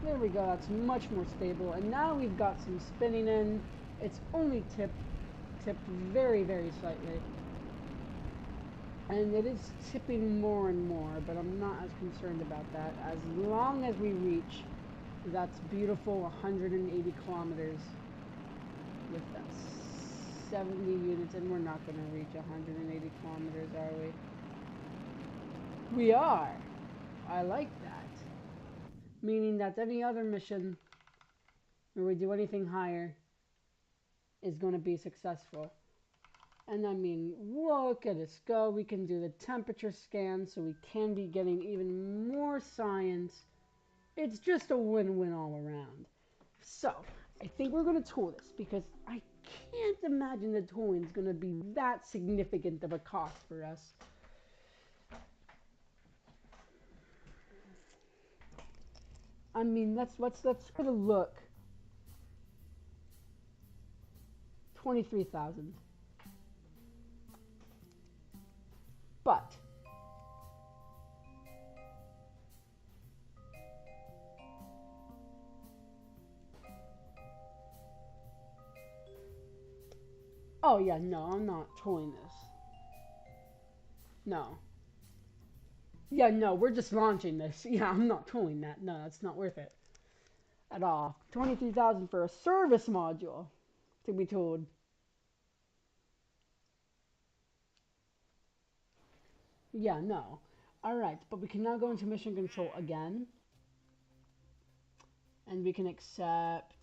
There we go, that's much more stable. And now we've got some spinning in. It's only tipped very, very slightly. And it is tipping more and more, but I'm not as concerned about that. As long as we reach that's beautiful 180 kilometers with that 70 units, and we're not going to reach 180 kilometers, are we? We are. I like that. Meaning that any other mission where we do anything higher is going to be successful. And I mean, look at us go. We can do the temperature scan, so we can be getting even more science. It's just a win-win all around. So, I think we're going to tool this because I can't imagine the tooling is going to be that significant of a cost for us. I mean, let's get a look. 23,000. But oh yeah, no, I'm not tooling this. No. Yeah, no, we're just launching this. Yeah, I'm not tooling that. No, that's not worth it. at all. 23,000 for a service module, to be told. Yeah, no. Alright, but we can now go into mission control again. And we can accept...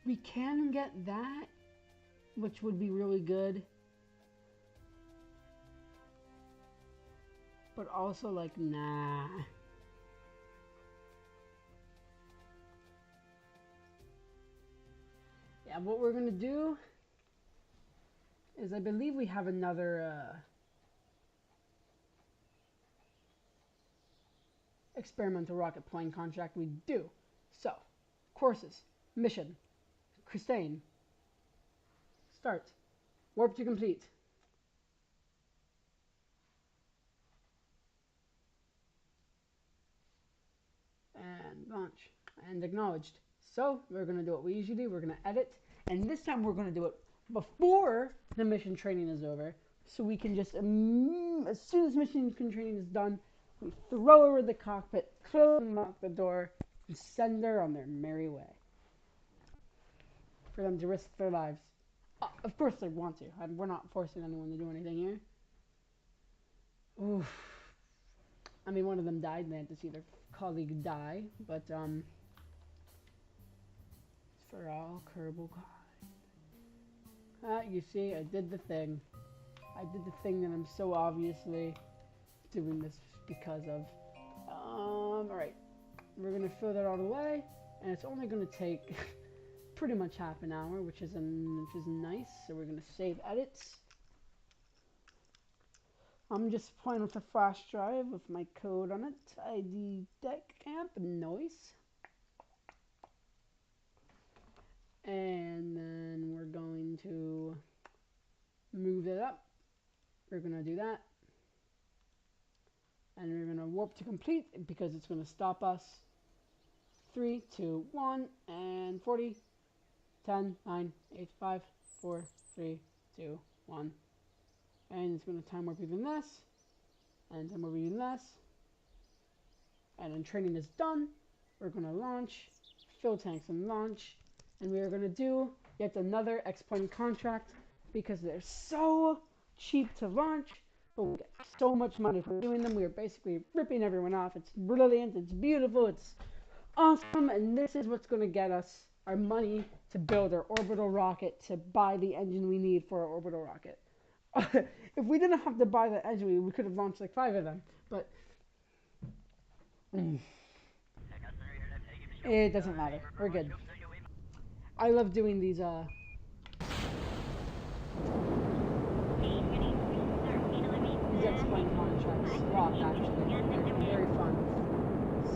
We can get that, which would be really good. But also, like, nah. Yeah, what we're gonna do is, I believe we have another experimental rocket plane contract. We do. So, courses, mission, Christine, start, warp to complete. And launch, and acknowledged. So, we're gonna do what we usually do, we're gonna edit, and this time we're gonna do it before the mission training is over, so we can just, as soon as mission training is done, we throw her in the cockpit, close and lock the door, and send her on their merry way. For them to risk their lives. Of course they want to. We're not forcing anyone to do anything here. Oof. I mean, one of them died, and they had to see their colleague die, but, it's for all Kerbal kind. You see, I did the thing. I did the thing that I'm so obviously doing this because of. Alright. We're gonna fill that all the way, and it's only gonna take pretty much half an hour, which is nice. So we're gonna save edits. I'm just playing with a flash drive with my code on it. ID deck amp noise. And then we're going to move it up. We're going to do that. And we're going to warp to complete because it's going to stop us. 3, 2, 1, and 40. 10, 9, 8, 5, 4, 3, 2, 1. And it's going to time warp even less. And time warp even less. And then training is done. We're going to launch. Fill tanks and launch. And we are going to do yet another X-Plane contract because they're so cheap to launch, but we get so much money for doing them. We are basically ripping everyone off. It's brilliant, it's beautiful, it's awesome, and this is what's going to get us our money to build our orbital rocket, to buy the engine we need for our orbital rocket. If we didn't have to buy the engine, we could have launched like 5 of them, but it doesn't matter. We're good. I love doing these X-Plane contracts a lot, actually. They're very fun.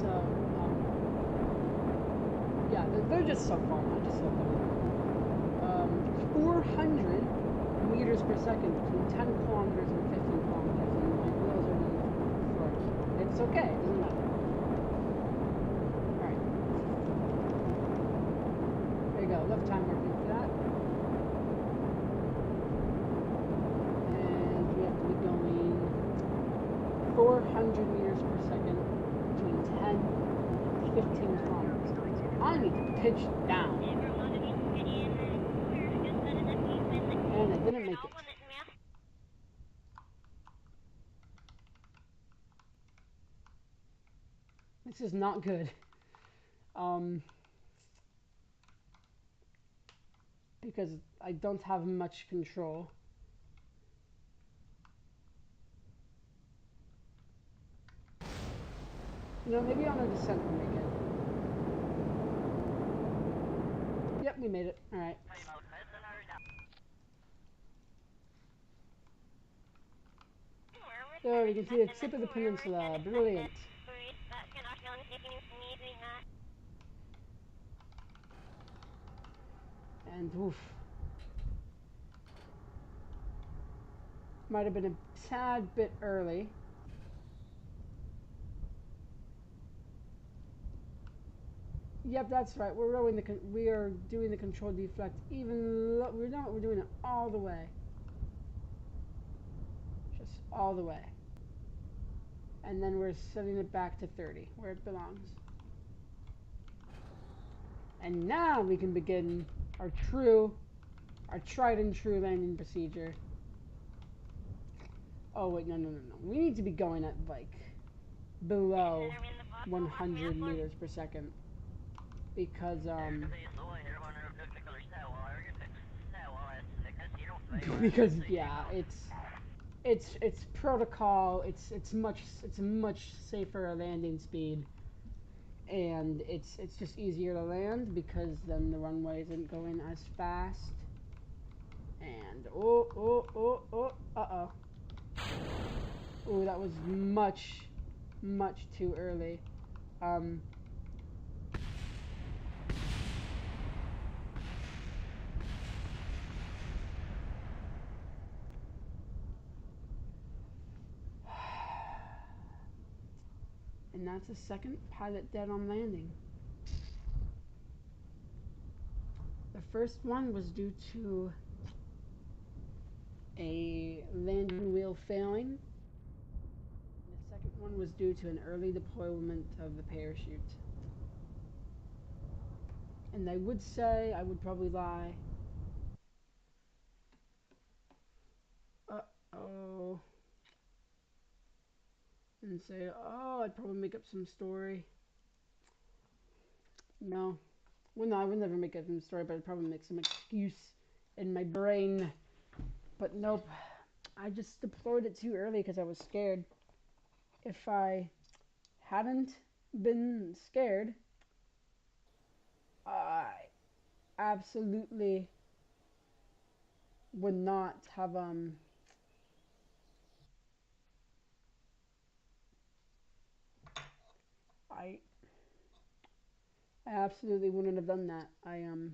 So, yeah, they're just so fun. I just love them. 400 meters per second between 10 kilometers and 15 kilometers, and my wheels are going to float. It's okay, it doesn't matter. Alright. There you go, left time working for that. And we have to be going 400 meters per second between 10 and 15 kilometers. I need to pitch down. And I didn't make it. This is not good. Because I don't have much control. You know, maybe on a descent we'll make it. Yep, we made it. Alright. So you can see the tip of the peninsula. Brilliant. And oof. Might have been a tad bit early. Yep, that's right. We are doing the control deflect even. We're doing it all the way. Just all the way. And then we're setting it back to 30, where it belongs. And now we can begin our tried and true landing procedure. Oh wait, no. We need to be going at like below 100 meters per second. Because because yeah, it's protocol. It's much safer landing speed, and it's just easier to land because then the runway isn't going as fast. And uh-oh. Oh, that was much too early. And that's the second pilot dead on landing. The first one was due to a landing wheel failing. And the second one was due to an early deployment of the parachute. And I would say, I would probably lie. Uh-oh. And say, oh, I'd probably make up some story. No. Well, no, I would never make up some story, but I'd probably make some excuse in my brain. But nope. I just deployed it too early because I was scared. If I hadn't been scared, I absolutely would not have I absolutely wouldn't have done that. Two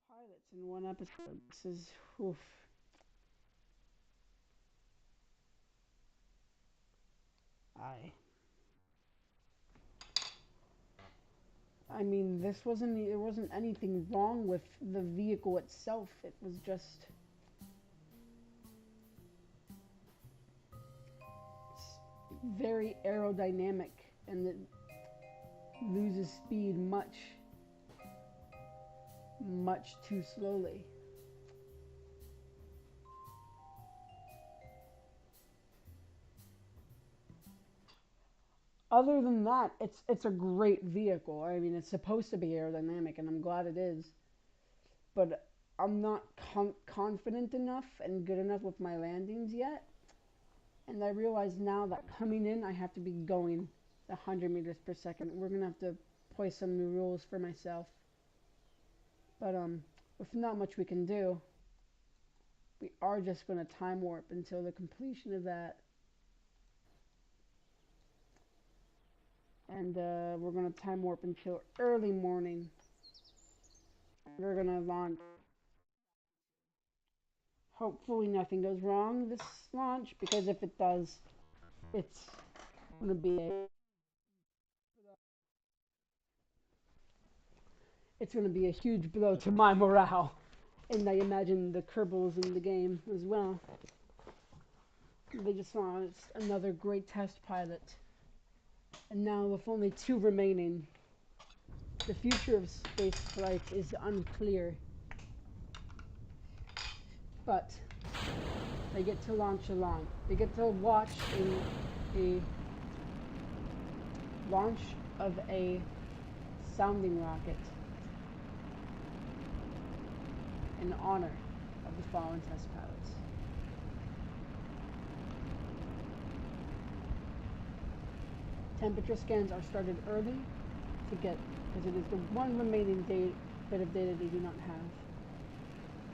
pilots in one episode. This is oof. I I mean, there wasn't anything wrong with the vehicle itself. It was just very aerodynamic, and it loses speed much too slowly. Other than that, it's a great vehicle. I mean, it's supposed to be aerodynamic, and I'm glad it is. But I'm not confident enough and good enough with my landings yet. And I realize now that coming in, I have to be going 100 meters per second. We're gonna have to play some new rules for myself. But with not much we can do, we are just gonna time warp until the completion of that. And we're gonna time warp until early morning. We're gonna launch. Hopefully nothing goes wrong this launch, because if it does, it's gonna be a huge blow to my morale. And I imagine the Kerbals in the game as well. They just launched another great test pilot. And now with only 2 remaining, the future of space flight is unclear. But they get to launch a launch. They get to watch a launch of a sounding rocket in honor of the fallen test pilots. Temperature scans are started early to get, because it is the one remaining bit of data they do not have.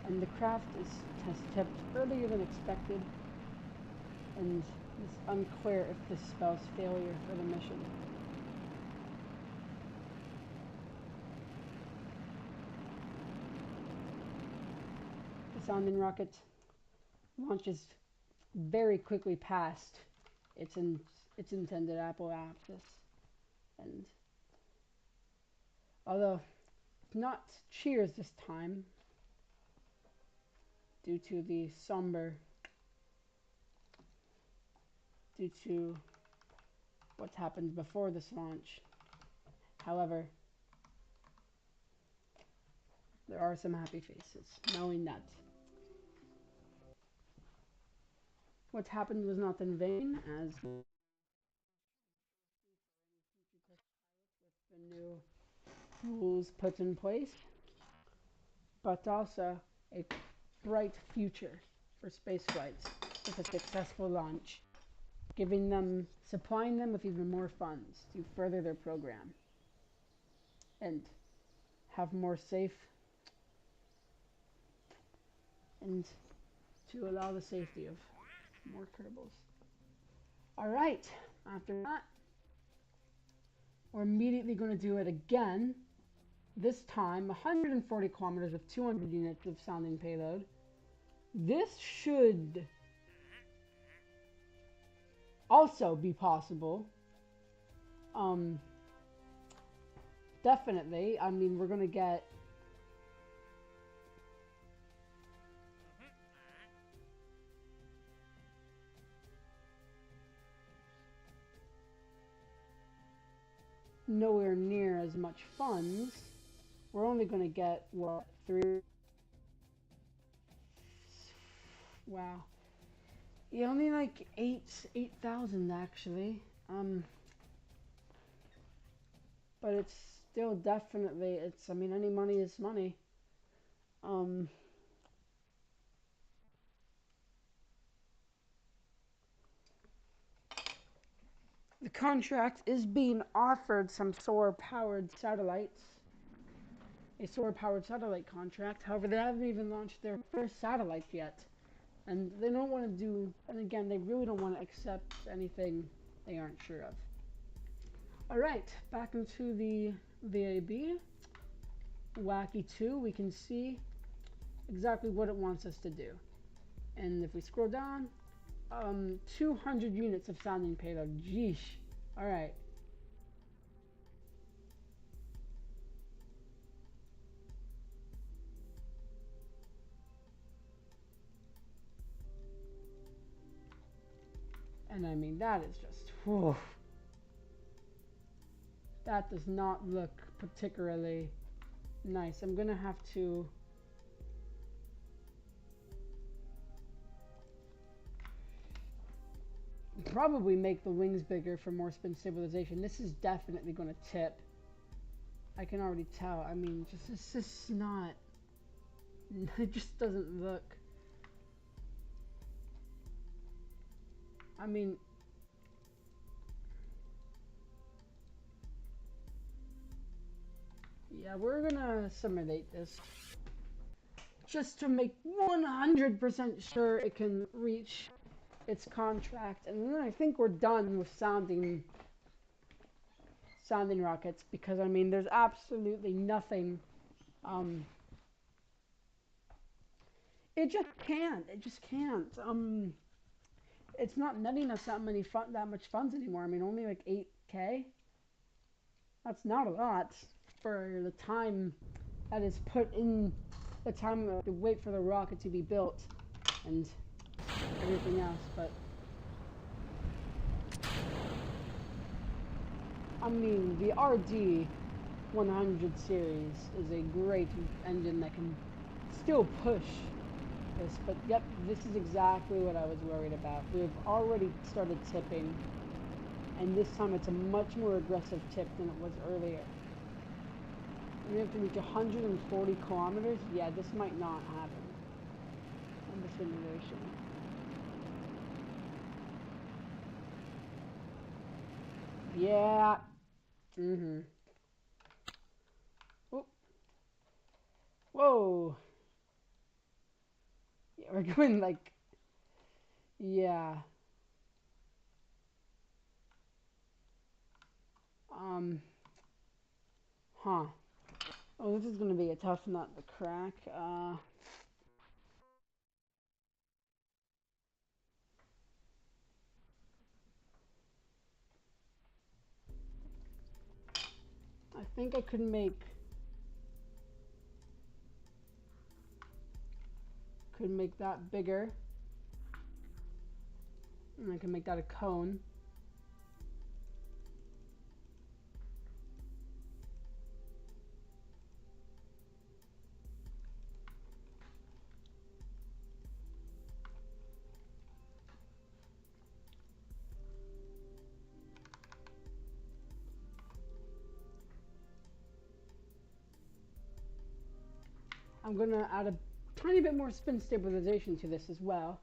And the craft is test tipped earlier than expected, and it's unclear if this spells failure for the mission. The sounding rocket launches very quickly past its intended apoapsis, and although not cheers this time, due to the somber, due to what's happened before this launch. However, there are some happy faces, knowing that what happened was not in vain, as the new rules put in place, but also a bright future for space flights with a successful launch, supplying them with even more funds to further their program and have more safe and to allow the safety of more Kerbals. Alright, after that, we're immediately going to do it again. This time, 140 kilometers with 200 units of sounding payload. This should also be possible. Definitely. I mean, we're going to get nowhere near as much funds. We're only going to get, what, 3? Wow. Yeah, only like 8,000 actually. But it's still definitely, I mean, any money is money. The contract is being offered some solar-powered satellites. A solar-powered satellite contract. However, they haven't even launched their first satellites yet. And they don't want to do, and again, they really don't want to accept anything they aren't sure of. Alright, back into the VAB. Wacky 2, we can see exactly what it wants us to do. And if we scroll down, 200 units of sounding payload. Jeesh. Alright. And I mean, that is just, whew. That does not look particularly nice. I'm gonna have to probably make the wings bigger for more spin stabilization. This is definitely going to tip. I can already tell. I mean, this is not, it just doesn't look, I mean, yeah, we're gonna simulate this just to make 100% sure it can reach its contract, and then I think we're done with sounding rockets, because I mean, there's absolutely nothing. It just can't. It's not netting us that much funds anymore. I mean, only like 8K. That's not a lot for the time that is put in, the time to wait for the rocket to be built and everything else. But I mean, the RD-100 series is a great engine that can still push this, but yep, this is exactly what I was worried about. We've already started tipping, and this time it's a much more aggressive tip than it was earlier. We have to reach 140 kilometers. Yeah, this might not happen in the simulation. Yeah. Oh. Whoa. Yeah, we're going like, yeah. Huh. Oh, this is going to be a tough nut to crack. I think I could make Could make that bigger. And I can make that a cone. I'm going to add a tiny bit more spin stabilization to this as well,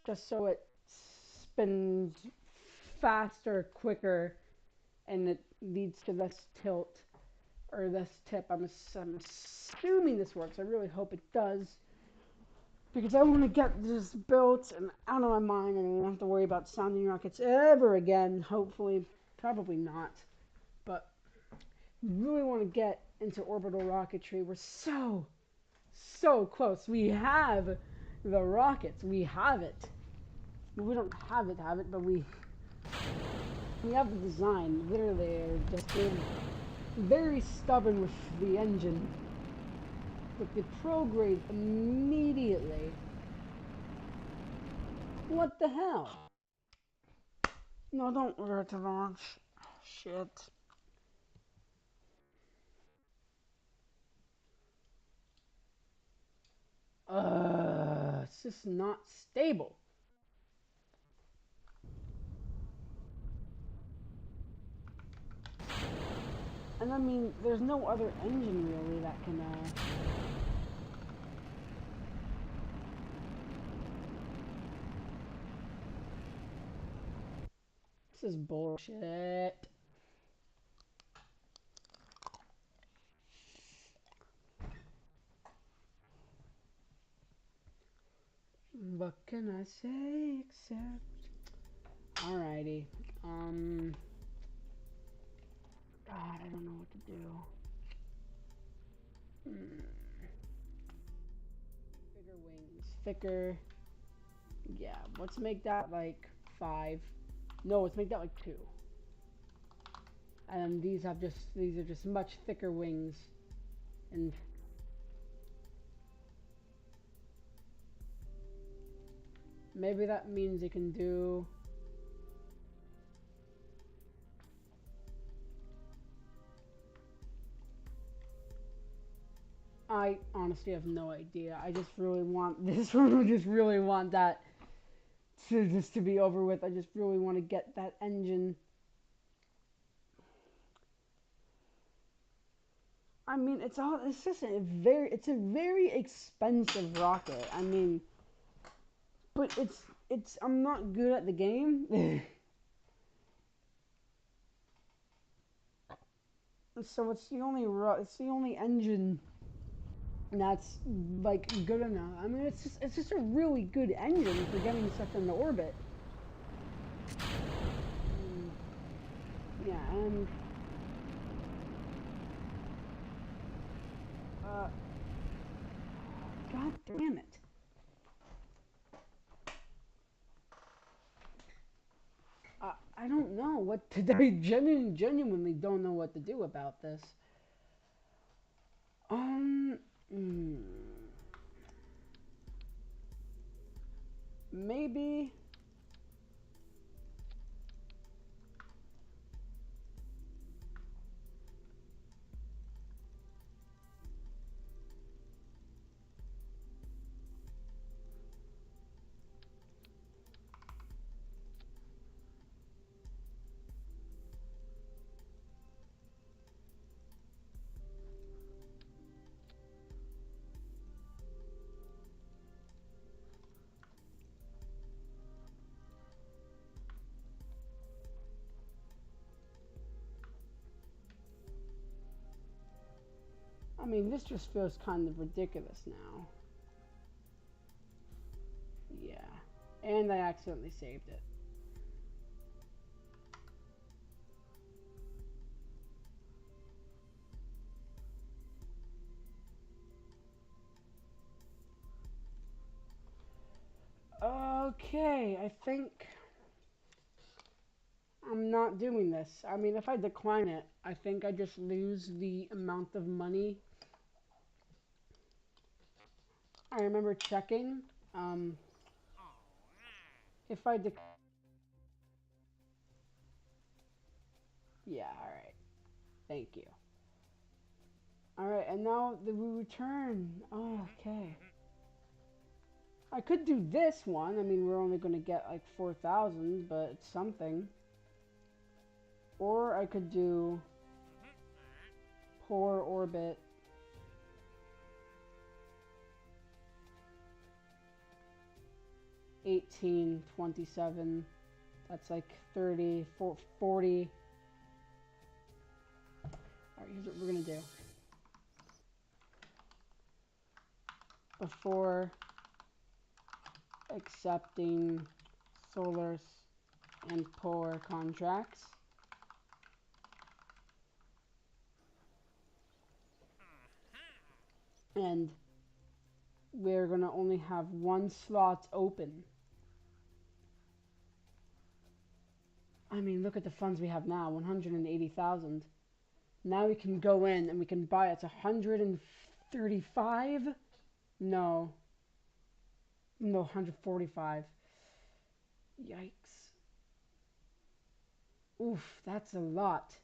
just so it spins faster, quicker, and it leads to less tilt or this tip. I'm assuming this works. I really hope it does, because I want to get this built and out of my mind, and I don't have to worry about sounding rockets ever again. Hopefully, probably not, but really want to get into orbital rocketry. We're so close. We have the rockets. We have it. We don't have it, but we have the design. Literally, they're just being very stubborn with the engine. But the prograde immediately. What the hell? No, don't revert to launch. Shit. It's just not stable. And I mean, there's no other engine really that can, This is bullshit. What can I say except... Alrighty. God, I don't know what to do. Bigger wings. Thicker. Yeah, let's make that like 5. No, let's make that like 2. And these are just much thicker wings. And maybe that means it can do... I honestly have no idea. I just really want this one. I just really want that to be over with. I just really want to get that engine. I mean, it's just it's a very expensive rocket. I mean, but I'm not good at the game. So it's the only engine that's like good enough. I mean, it's just a really good engine for getting stuff into orbit. Yeah, and God damn it. I don't know what to do. I genuinely don't know what to do about this. Maybe. I mean, this just feels kind of ridiculous now. Yeah. And I accidentally saved it. Okay, I think I'm not doing this. I mean, if I decline it, I think I just lose the amount of money. I remember checking, Um, if I yeah, all right. Thank you. All right, and now the we return. Oh, okay. I could do this one. I mean, we're only going to get like 4,000, but it's something. Or I could do poor orbit. $18, $27. That's like 30, 40. Alright, here's what we're gonna do. Before accepting solar and poor contracts, and we're gonna only have one slot open. I mean, look at the funds we have now, 180,000. Now we can go in and we can buy it. It's 135? No. No, 145. Yikes. Oof, that's a lot.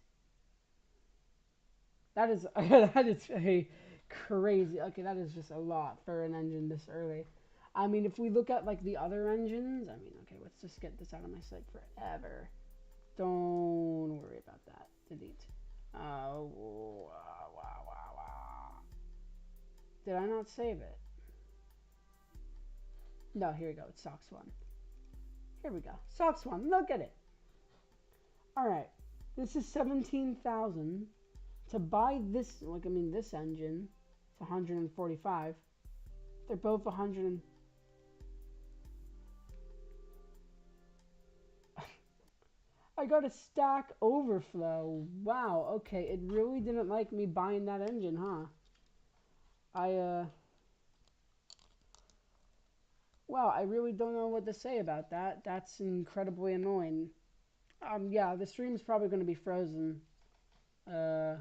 That is that is a crazy. Okay, that is just a lot for an engine this early. I mean, if we look at like the other engines, I mean, okay, let's just get this out of my sight forever. Don't worry about that. Delete. Wow, wow, wow, wow. Did I not save it? No, here we go. It's SOX 1. Here we go. SOX 1. Look at it. All right. This is 17,000. To buy this, like, I mean, this engine, it's 145. They're both 100. I got a stack overflow. Wow, okay. It really didn't like me buying that engine, huh? Wow, I really don't know what to say about that. That's incredibly annoying. Yeah, the stream's probably going to be frozen. And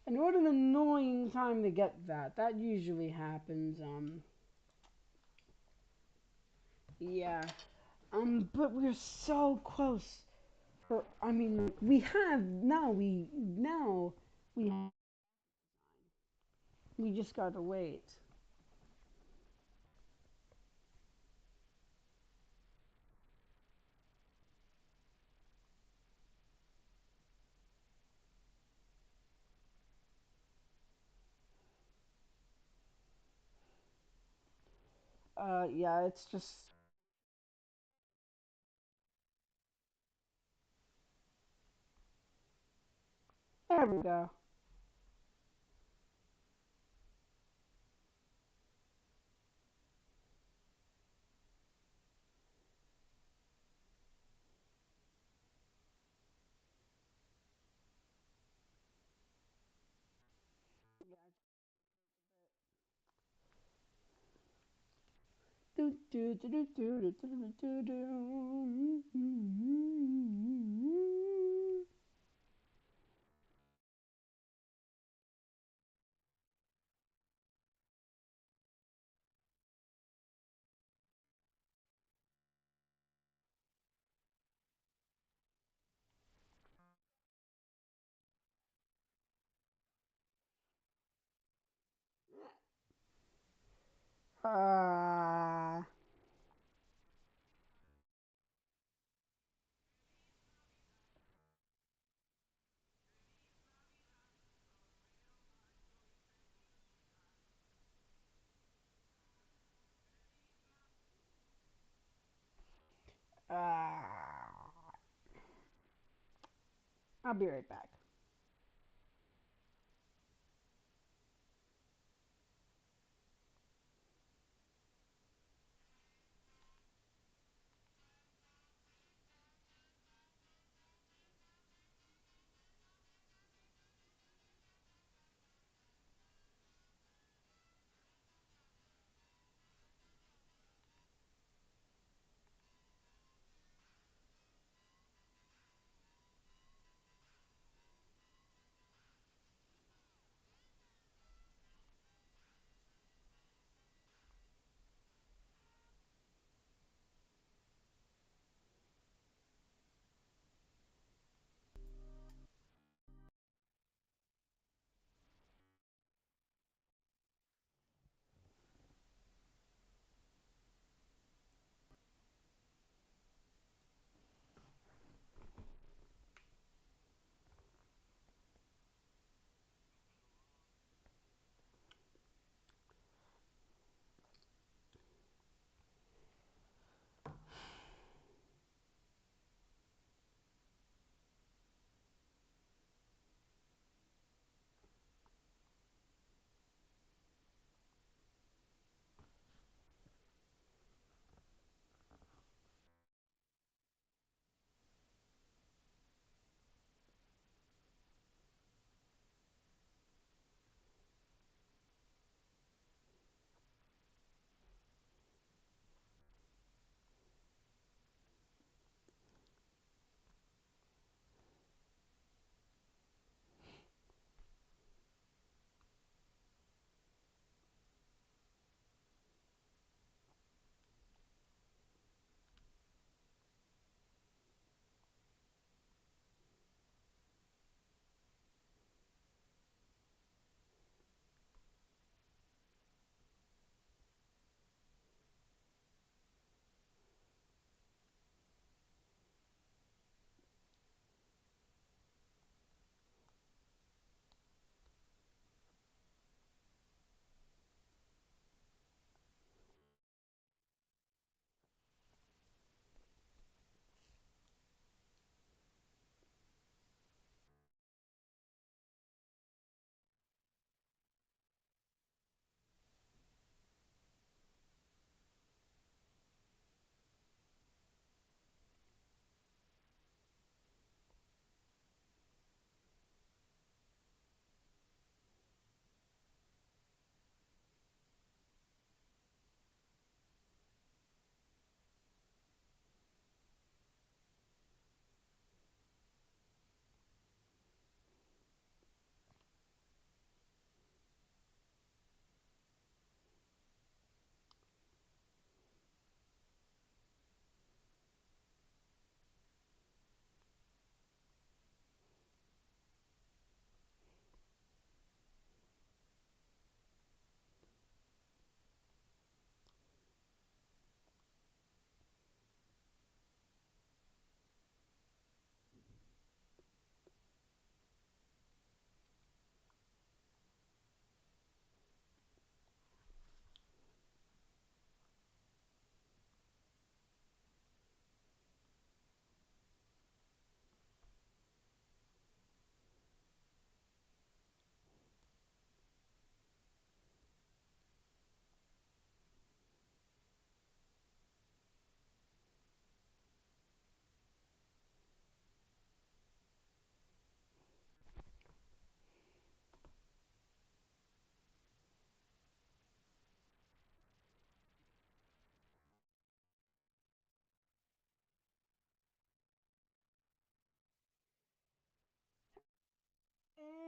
what an annoying time to get that. That usually happens. Yeah. But we're so close. I mean, we we just gotta wait. Yeah, it's just there we go. Do do do do do do do do do. Uh, I'll be right back.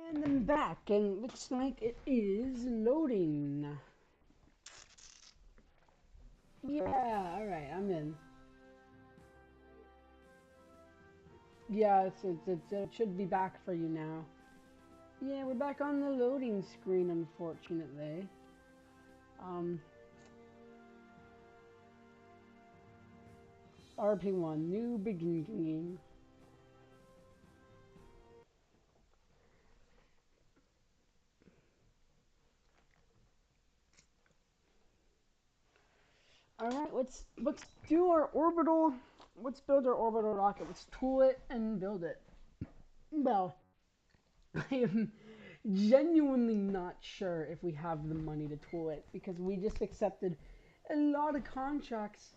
And I'm back, and looks like it is loading. Yeah, alright, I'm in. Yeah, it should be back for you now. Yeah, we're back on the loading screen, unfortunately. RP1, new beginning. Alright, let's do our orbital. Let's build our orbital rocket. Let's tool it and build it. Well, I am genuinely not sure if we have the money to tool it because we just accepted a lot of contracts.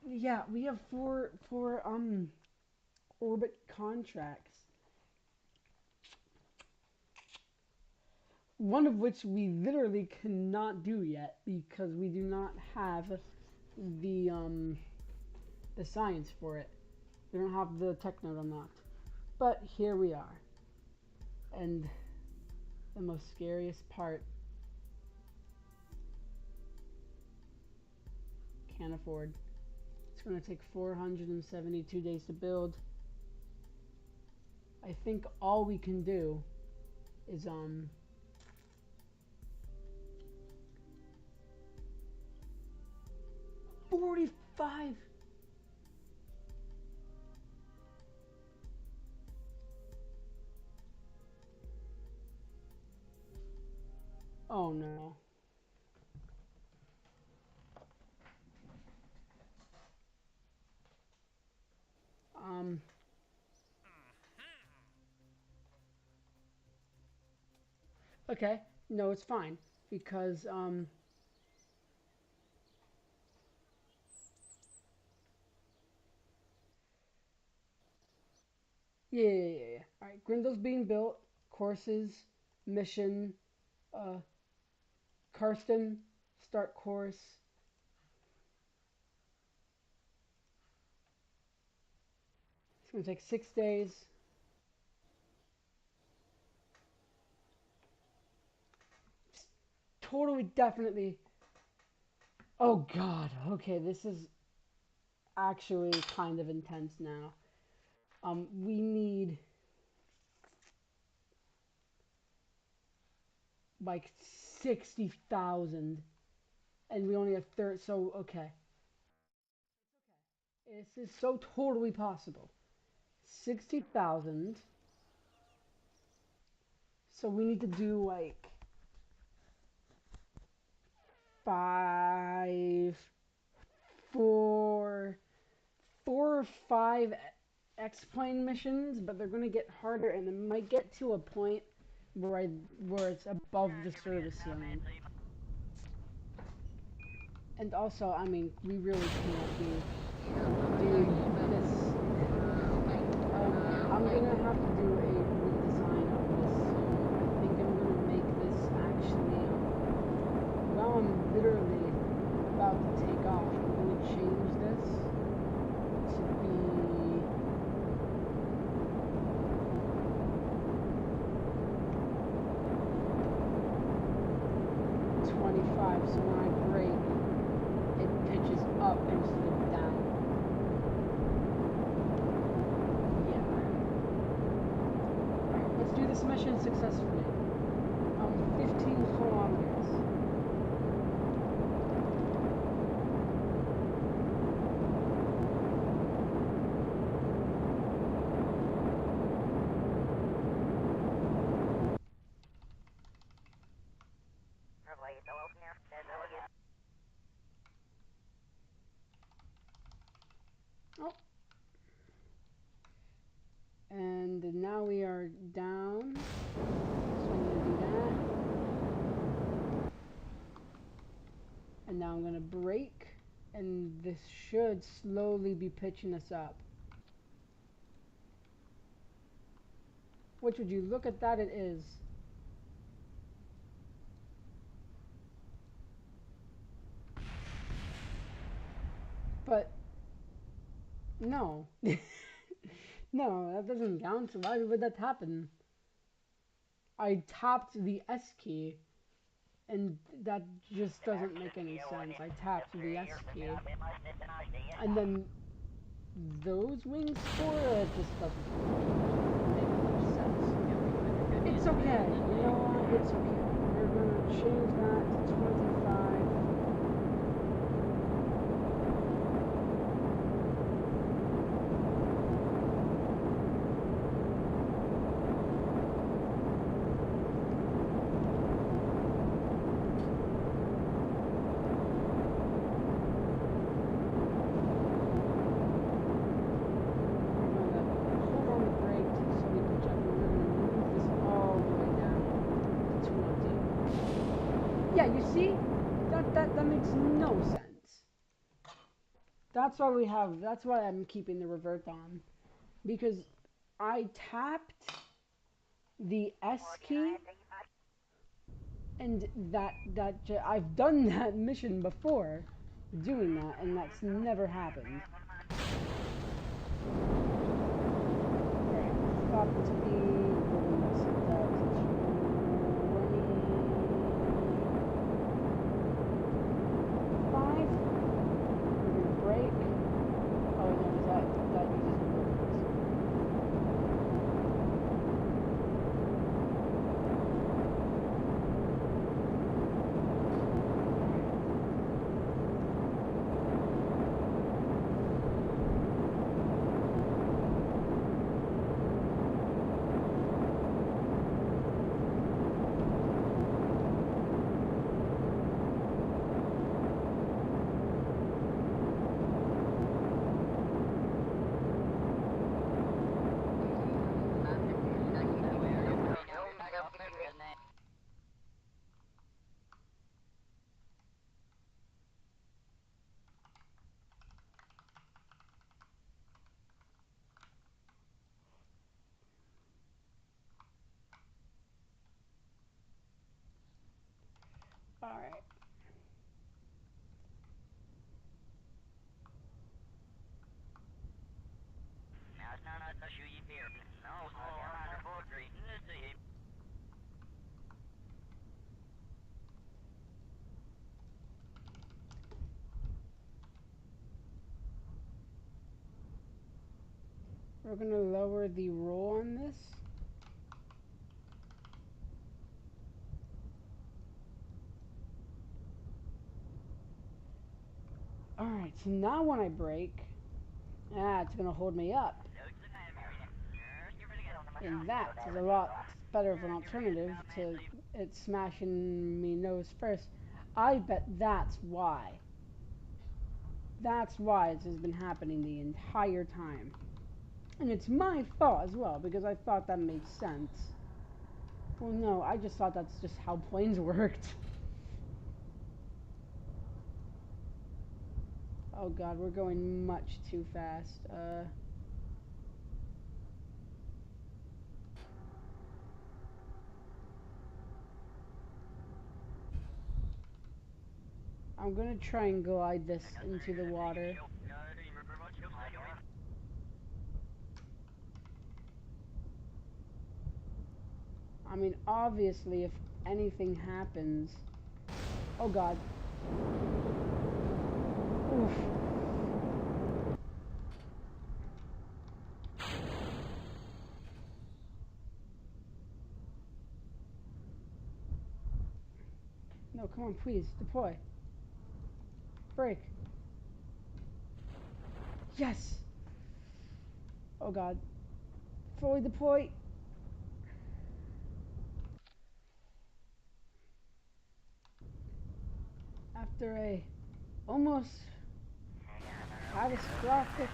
Yeah, we have four orbit contracts. One of which we literally cannot do yet because we do not have the science for it. We don't have the tech node unlocked. But here we are. And the most scariest part, can't afford. It's going to take 472 days to build. I think all we can do is 45. Oh no. Okay. No, it's fine because yeah. All right, Grindel's being built. Courses, mission, Karsten, start course. It's gonna take 6 days. Totally, definitely. Oh God. Okay, this is actually kind of intense now. We need like 60,000, and we only have 30. So okay, this is so totally possible. 60,000. So we need to do like 5, 4, 4 or 5 X-plane missions, but they're gonna get harder, and it might get to a point where it's above the service ceiling. And also, I mean, we really can't be doing this. I'm gonna have to do a redesign of this soon. I think I'm gonna make this actually, while I'm literally about to take off, I'm gonna change this to be 25, so when I brake, it pitches up instead of down. Yeah. Alright, let's do this mission successfully. 15 kilometers. Oh. And now we are down. So I'm going to do that. And now I'm going to brake. And this should slowly be pitching us up. Which, would you look at that, it is. But, no. No, that doesn't count. So why would that happen? I tapped the S key, and that just doesn't make any sense. I tapped the S key, and then those wings for it just doesn't make much sense. It's okay. You know what? It's okay. We're gonna change that to 25. Yeah, you see? That makes no sense. That's why I'm keeping the revert on. Because I tapped the S key, and I've done that mission before, doing that, and that's never happened. Alright, stop the speed, we're gonna set that to 25. We're gonna brake. Oh no, because that uses the wheel brakes. Alright. We're gonna lower the roll on this. Alright, so now when I brake, it's gonna hold me up. And that is a lot better of an alternative to it smashing me nose first. I bet that's why. That's why this has been happening the entire time. And it's my fault as well, because I thought that made sense. Well, no, I just thought that's just how planes worked. Oh god, we're going much too fast. I'm gonna try and glide this into the water. I mean, obviously, if anything happens... Oh god. Oof. No, come on, please, deploy. Brake. Yes! Oh god. Fully deploy. After a almost catastrophic...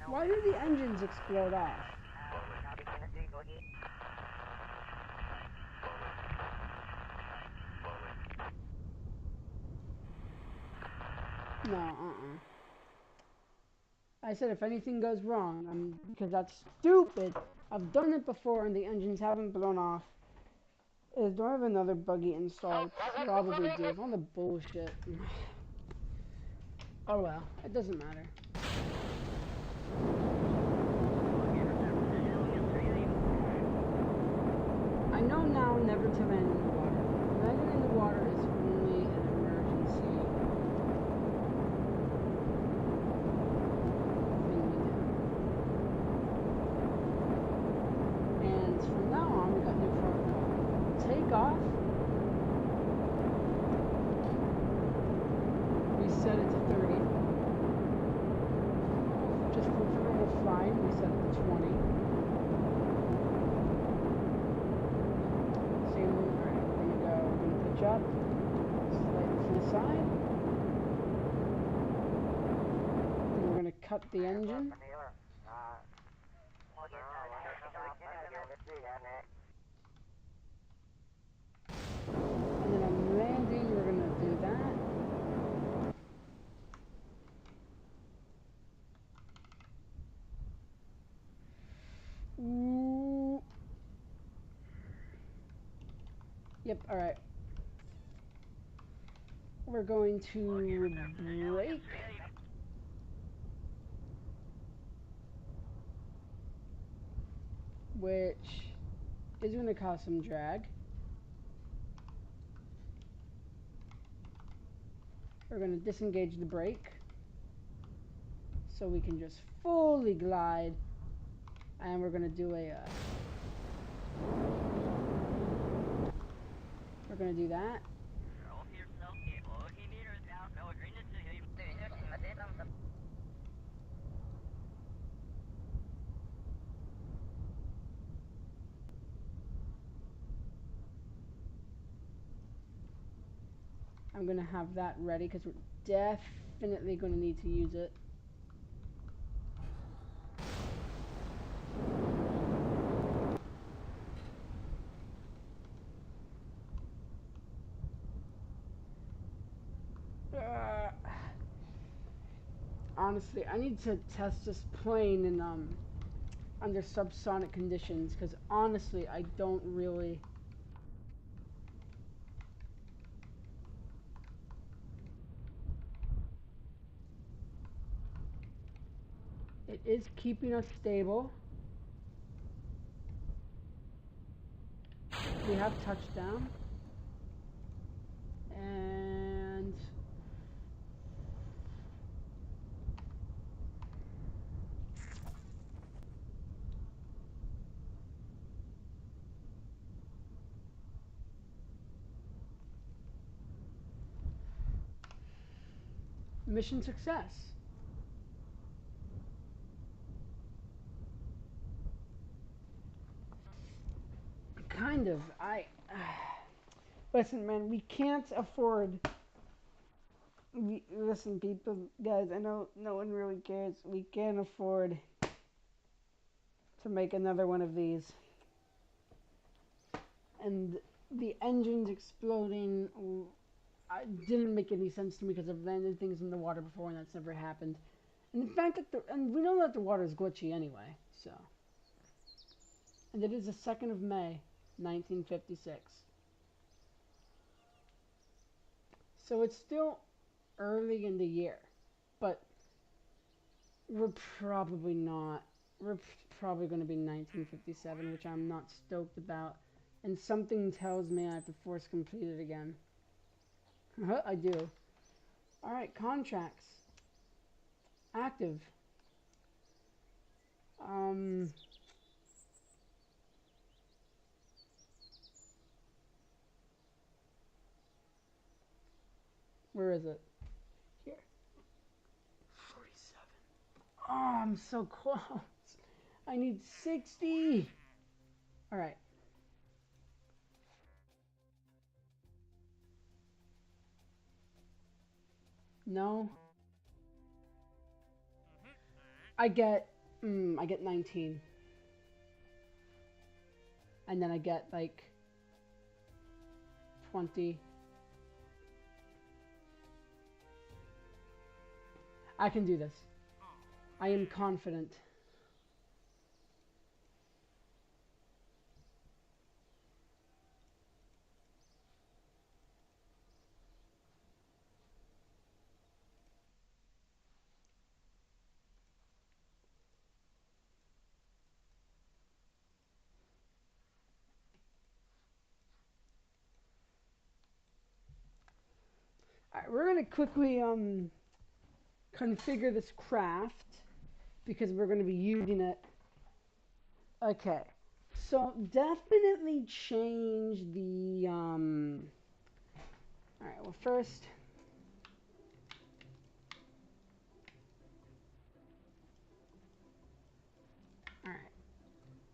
Why did the engines explode off? No, I said if anything goes wrong, because that's stupid. I've done it before and the engines haven't blown off. Do I have another buggy installed? Probably do. All the bullshit. Oh well, it doesn't matter. know now never to land in the water. Landing in the water is only an emergency thing we do. And from now on, we got new protocol. Take off. We set it to 30. Just for normal flying, we set it to 20. Same, alright, we're gonna pitch up, slightly to the side. Then we're gonna cut the engine. And then on landing, we're gonna do that. Ooh. Yep, alright. We're going to brake. Which is going to cause some drag. We're going to disengage the brake so we can just fully glide. And we're going to do a... we're going to do that. I'm going to have that ready because we're definitely going to need to use it. Honestly, I need to test this plane in under subsonic conditions because honestly, I don't really... It is keeping us stable. We have touchdown. And mission success. Kind of. Listen, man, we can't afford... listen, people, guys, I know no one really cares. We can't afford to make another one of these. And the engine's exploding didn't make any sense to me because I've landed things in the water before and that's never happened. And the fact that and we know that the water is glitchy anyway, so. And it is the 2nd of May, 1956. So it's still early in the year, but we're probably not. We're probably going to be 1957, which I'm not stoked about. And something tells me I have to force complete it again. I do. Alright, contracts. Active. Where is it? Here. 47. Oh, I'm so close. I need 60. Alright. No. I get 19. And then I get like 20. I can do this. I am confident. Alright, we're gonna quickly configure this craft because we're gonna be using it. Okay. So definitely change the alright, well first alright.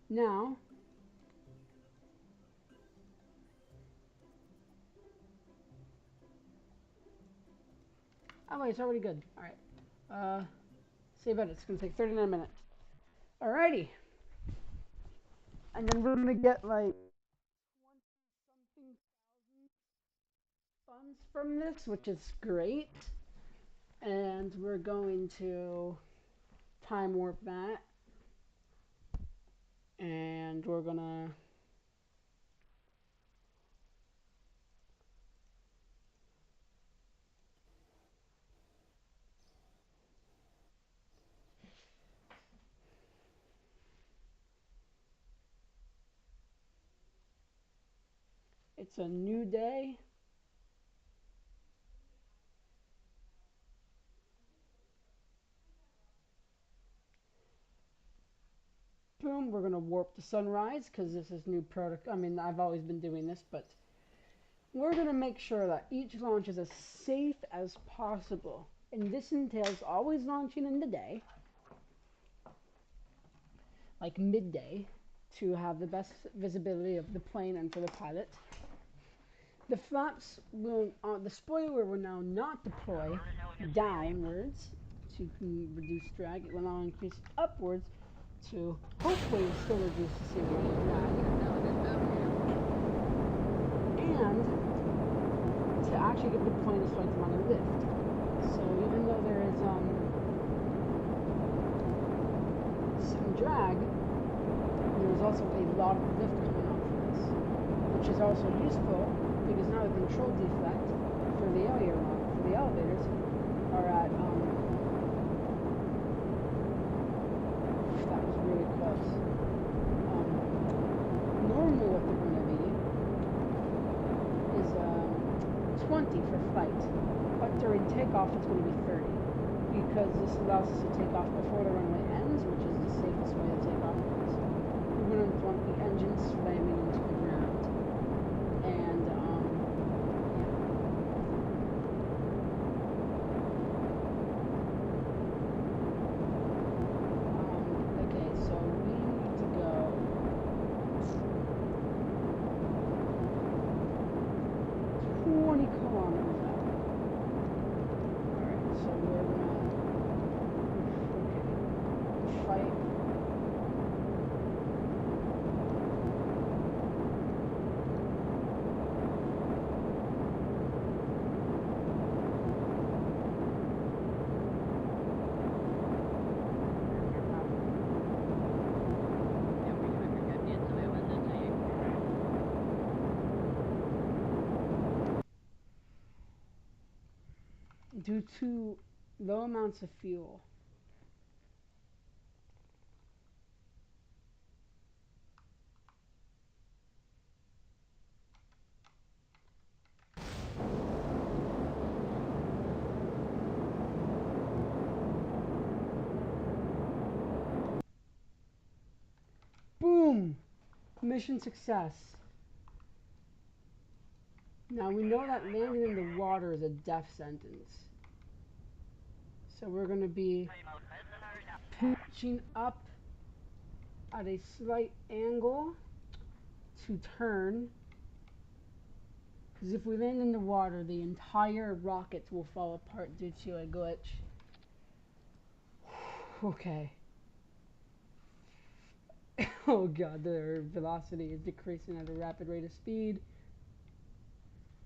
Now oh wait, it's already good. Alright. Save edit. It's gonna take 39 minutes. Alrighty. And then we're gonna get like 20-something thousand funds from this, which is great. And we're going to time warp that. And we're gonna it's a new day. Boom, we're gonna warp the sunrise because this is new product. I mean, I've always been doing this, but we're gonna make sure that each launch is as safe as possible. And this entails always launching in the day, like midday, to have the best visibility of the plane and for the pilot. The flaps will, the spoiler will now not deploy downwards to reduce drag. It will now increase upwards to hopefully still reduce the CMA drag. And to actually give the plane a slight amount of lift. So even though there is some drag, there is also a lot of lift coming off of this, which is also useful because now the control deflect for the elevators are at that was really close. Normally what they're going to be is 20 for flight, but during takeoff it's going to be 30 because this allows us to take off before the runway ends, which is the safest way to take off. We're going to want the engine slamming into the ground, and okay, so we need to go 20 kilometers out. Alright, so we're gonna fight. Due to low amounts of fuel. Boom! Mission success. Now we know that landing in the water is a death sentence. So we're going to be pitching up at a slight angle to turn. Because if we land in the water, the entire rockets will fall apart due to a glitch. Okay. Oh god, their velocity is decreasing at a rapid rate of speed.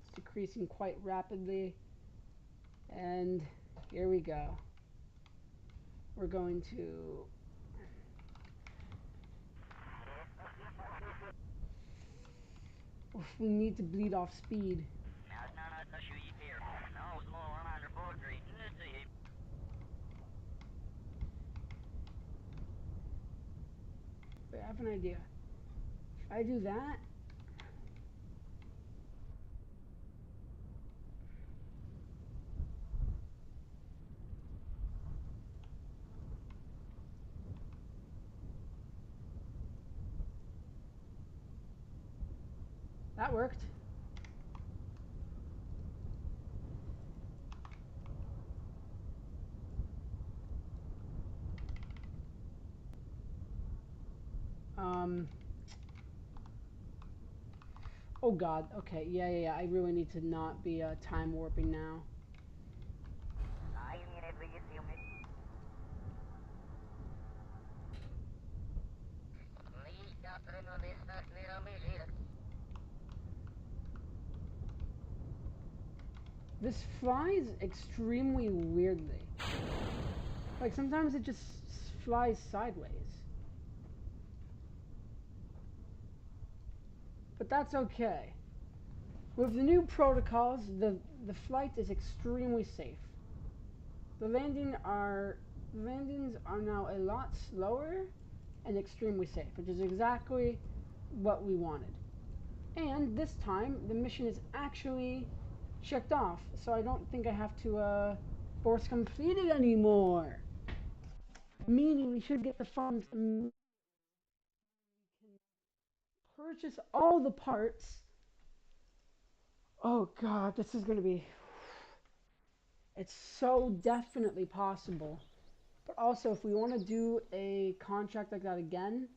It's decreasing quite rapidly. And here we go. We're going to... we need to bleed off speed. But I have an idea. If I do that, That worked. Oh god, okay, yeah, I really need to not be time warping now. This flies extremely weirdly. Like, sometimes it just flies sideways. But that's okay. With the new protocols, the flight is extremely safe. The landings are now a lot slower and extremely safe, which is exactly what we wanted. And this time, the mission is actually checked off, so I don't think I have to force complete it anymore. Meaning we should get the funds and purchase all the parts. Oh god, this is going to be... It's so definitely possible. But also, if we want to do a contract like that again,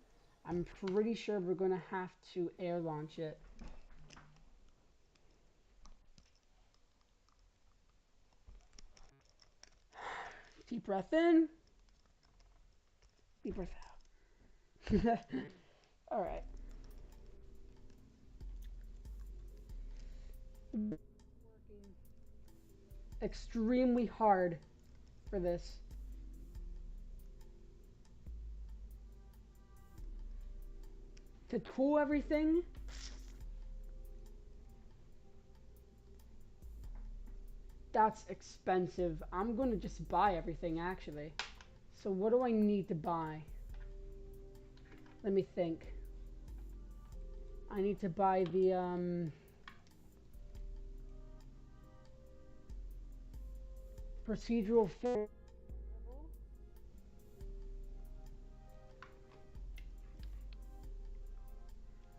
I'm pretty sure we're going to have to air launch it. Deep breath in. Deep breath out. Alright. Working extremely hard for this. To tool everything. That's expensive. I'm going to just buy everything, actually. So what do I need to buy? Let me think. I need to buy the, procedural fit.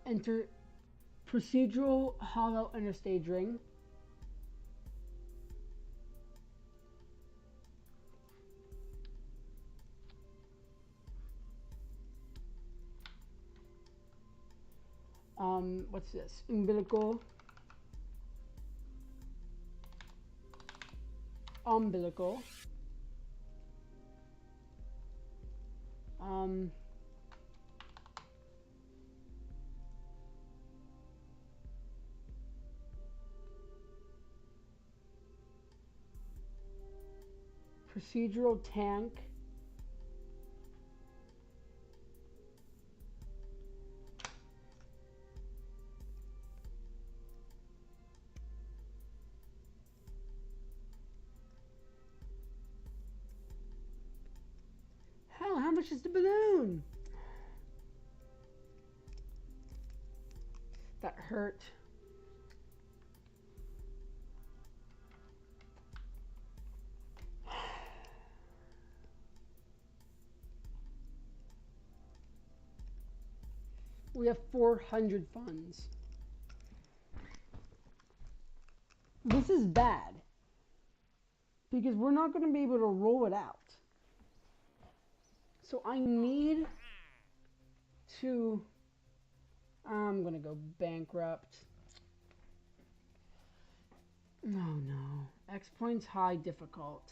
Enter procedural hollow interstage ring. What's this? Umbilical. Umbilical. Procedural tank. Hell, how much is the balloon? That hurt. We have 400 funds. This is bad. Because we're not going to be able to roll it out. So I need to... I'm going to go bankrupt. No. X points high difficult.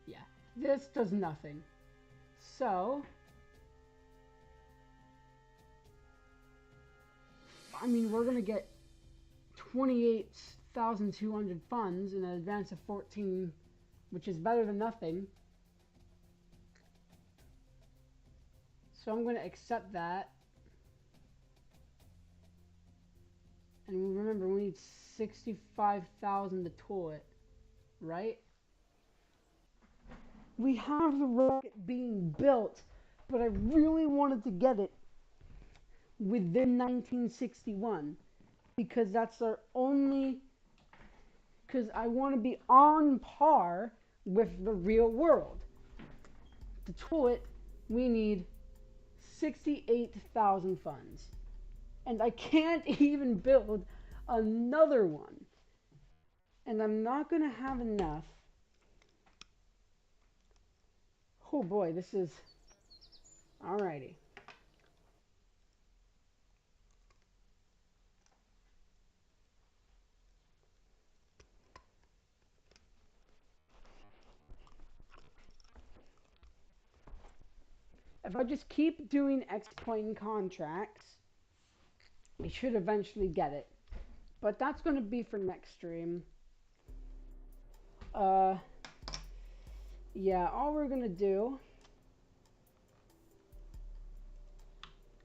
Yeah, this does nothing. So, I mean, we're going to get 28,200 funds in an advance of 14, which is better than nothing. So I'm going to accept that. And remember, we need 65,000 to tool it, right? We have the rocket being built, but I really wanted to get it within 1961, because that's our only, because I want to be on par with the real world. To tool it, we need 68,000 funds. And I can't even build another one. And I'm not going to have enough. Oh boy, this is... Alrighty. If I just keep doing X-Plane contracts, I should eventually get it. But that's going to be for next stream. Yeah, all we're going to do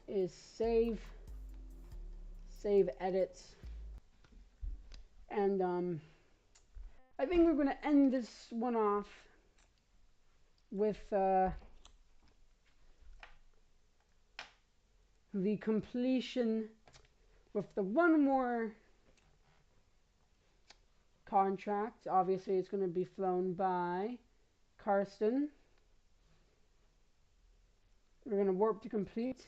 is save edits. And I think we're going to end this one off with the completion with the one more contract. Obviously, it's going to be flown by Karsten. We're going to warp to complete.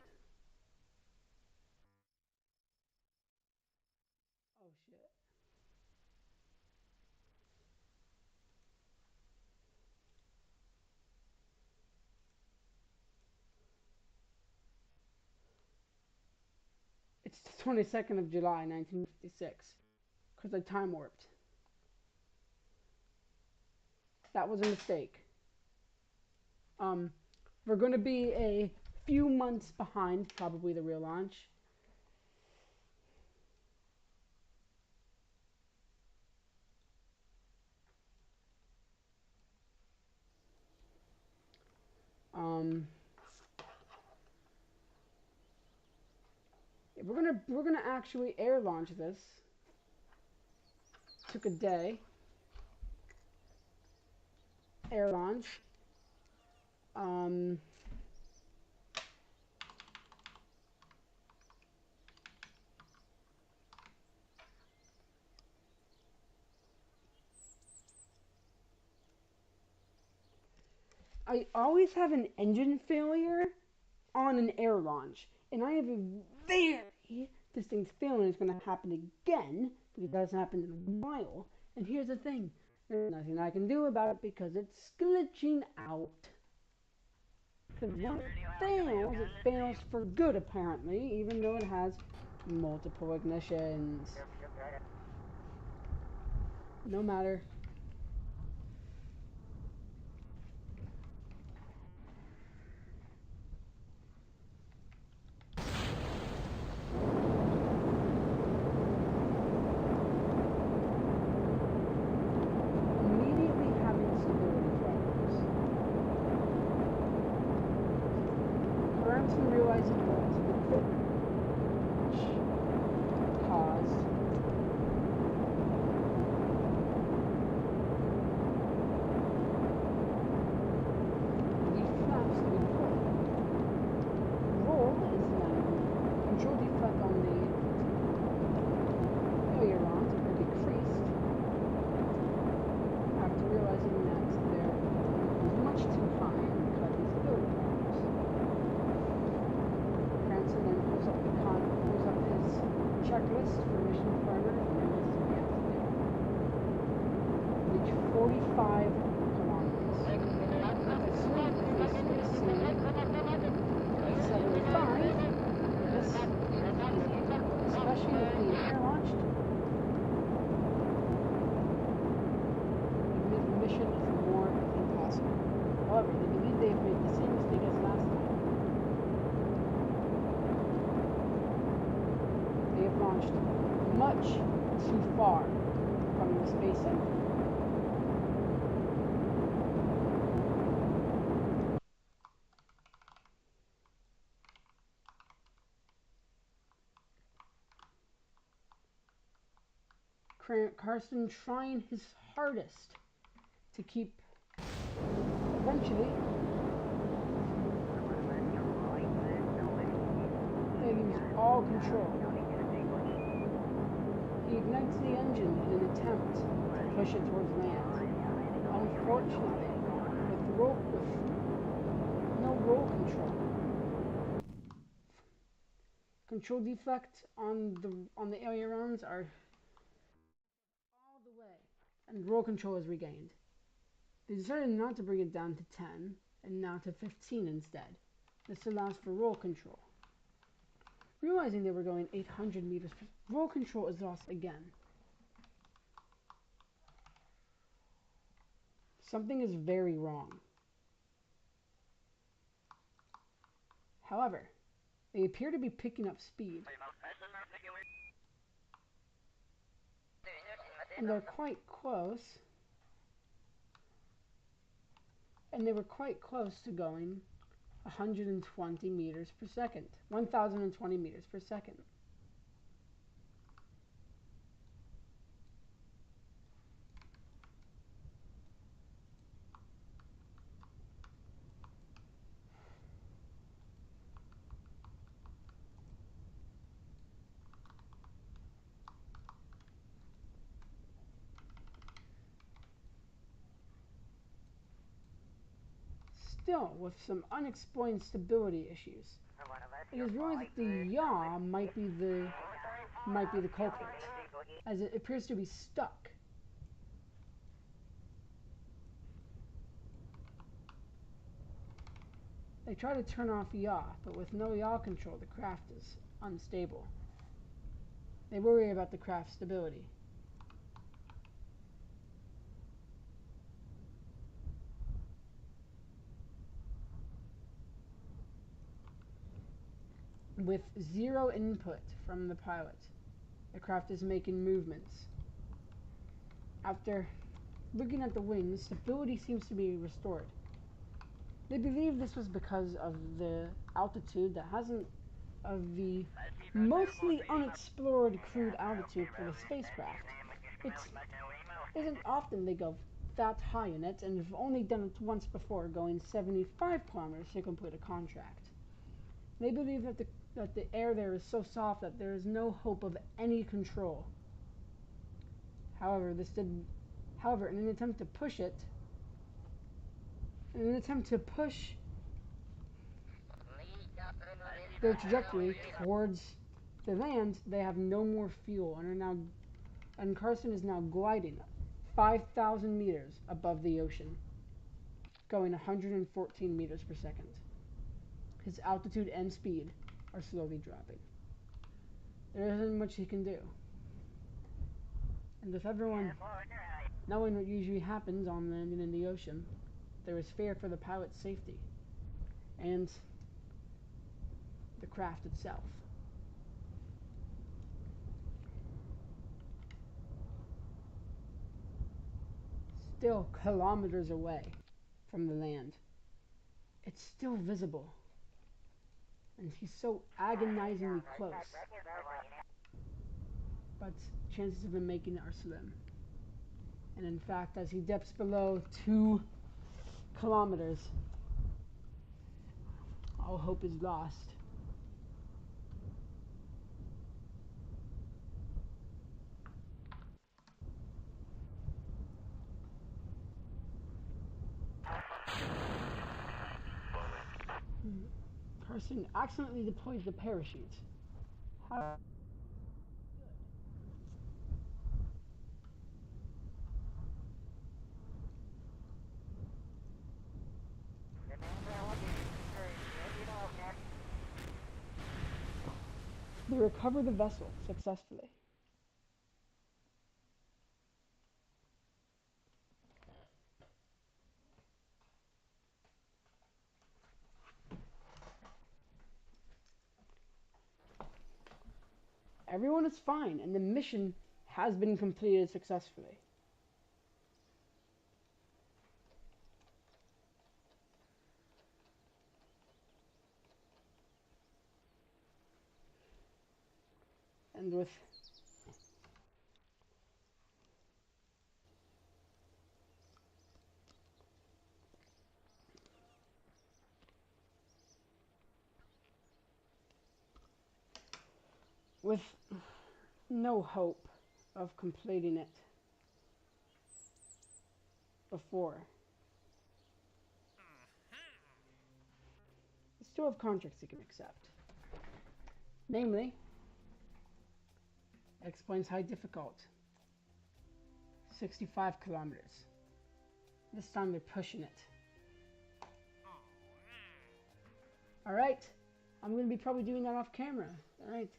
Oh, shit. It's the 22nd of July, 1956, because I time warped. That was a mistake. We're going to be a few months behind, probably the real launch. We're gonna actually air launch this. Took a day. Air launch. I always have an engine failure on an air launch, and I have a very distinct feeling it's going to happen again, because it hasn't happened in a while. And here's the thing, there's nothing I can do about it because it's glitching out. Because when it fails for good apparently, even though it has multiple ignitions. No matter. Checklist for mission parameters and then it's to be activated. Reach 45 kilometers. As soon as this is seen at 75, this is easy, especially with being air launched. I believe the mission is more than possible. However, they believe they have made the same mistake as last time. They have launched much too far from the space center. Karsten trying his hardest to keep eventually. They use all control. He ignites the engine in an attempt to push it towards land. Unfortunately, with no roll control. Control defect on the ailerons are all the way, and roll control is regained. They decided not to bring it down to 10, and now to 15 instead. This allows for roll control. Realizing they were going 800 meters, roll control is lost again. Something is very wrong. However, they appear to be picking up speed. And they're quite close. And they were quite close to going 120 meters per second. 1,020 meters per second. Still, with some unexplained stability issues, it is realized that the yaw might be the culprit, as it appears to be stuck. They try to turn off yaw, but with no yaw control, the craft is unstable. They worry about the craft's stability. With zero input from the pilot, the craft is making movements. After looking at the wings, stability seems to be restored. They believe this was because of the altitude of the mostly unexplored crude altitude for the spacecraft. It isn't often they go that high in it, and have only done it once before, going 75 kilometers to complete a contract. They believe that the air there is so soft that there is no hope of any control. However, in an attempt to push their trajectory towards the land, they have no more fuel and Carson is now gliding 5,000 meters above the ocean, going 114 meters per second. His altitude and speed are slowly dropping. There isn't much he can do. And with everyone knowing what usually happens on landing in the ocean, there is fear for the pilot's safety and the craft itself. Still kilometers away from the land, it's still visible. And he's so agonizingly close. But chances of him making it are slim. And in fact, as he dips below 2 kilometers, all hope is lost. Carson accidentally deploys the parachute. How they recover the vessel successfully. Everyone is fine, and the mission has been completed successfully. And with with no hope of completing it before. I still have contracts you can accept. Namely, explains high difficult. 65 kilometers. This time they're pushing it. Alright, I'm going to be probably doing that off camera. Alright.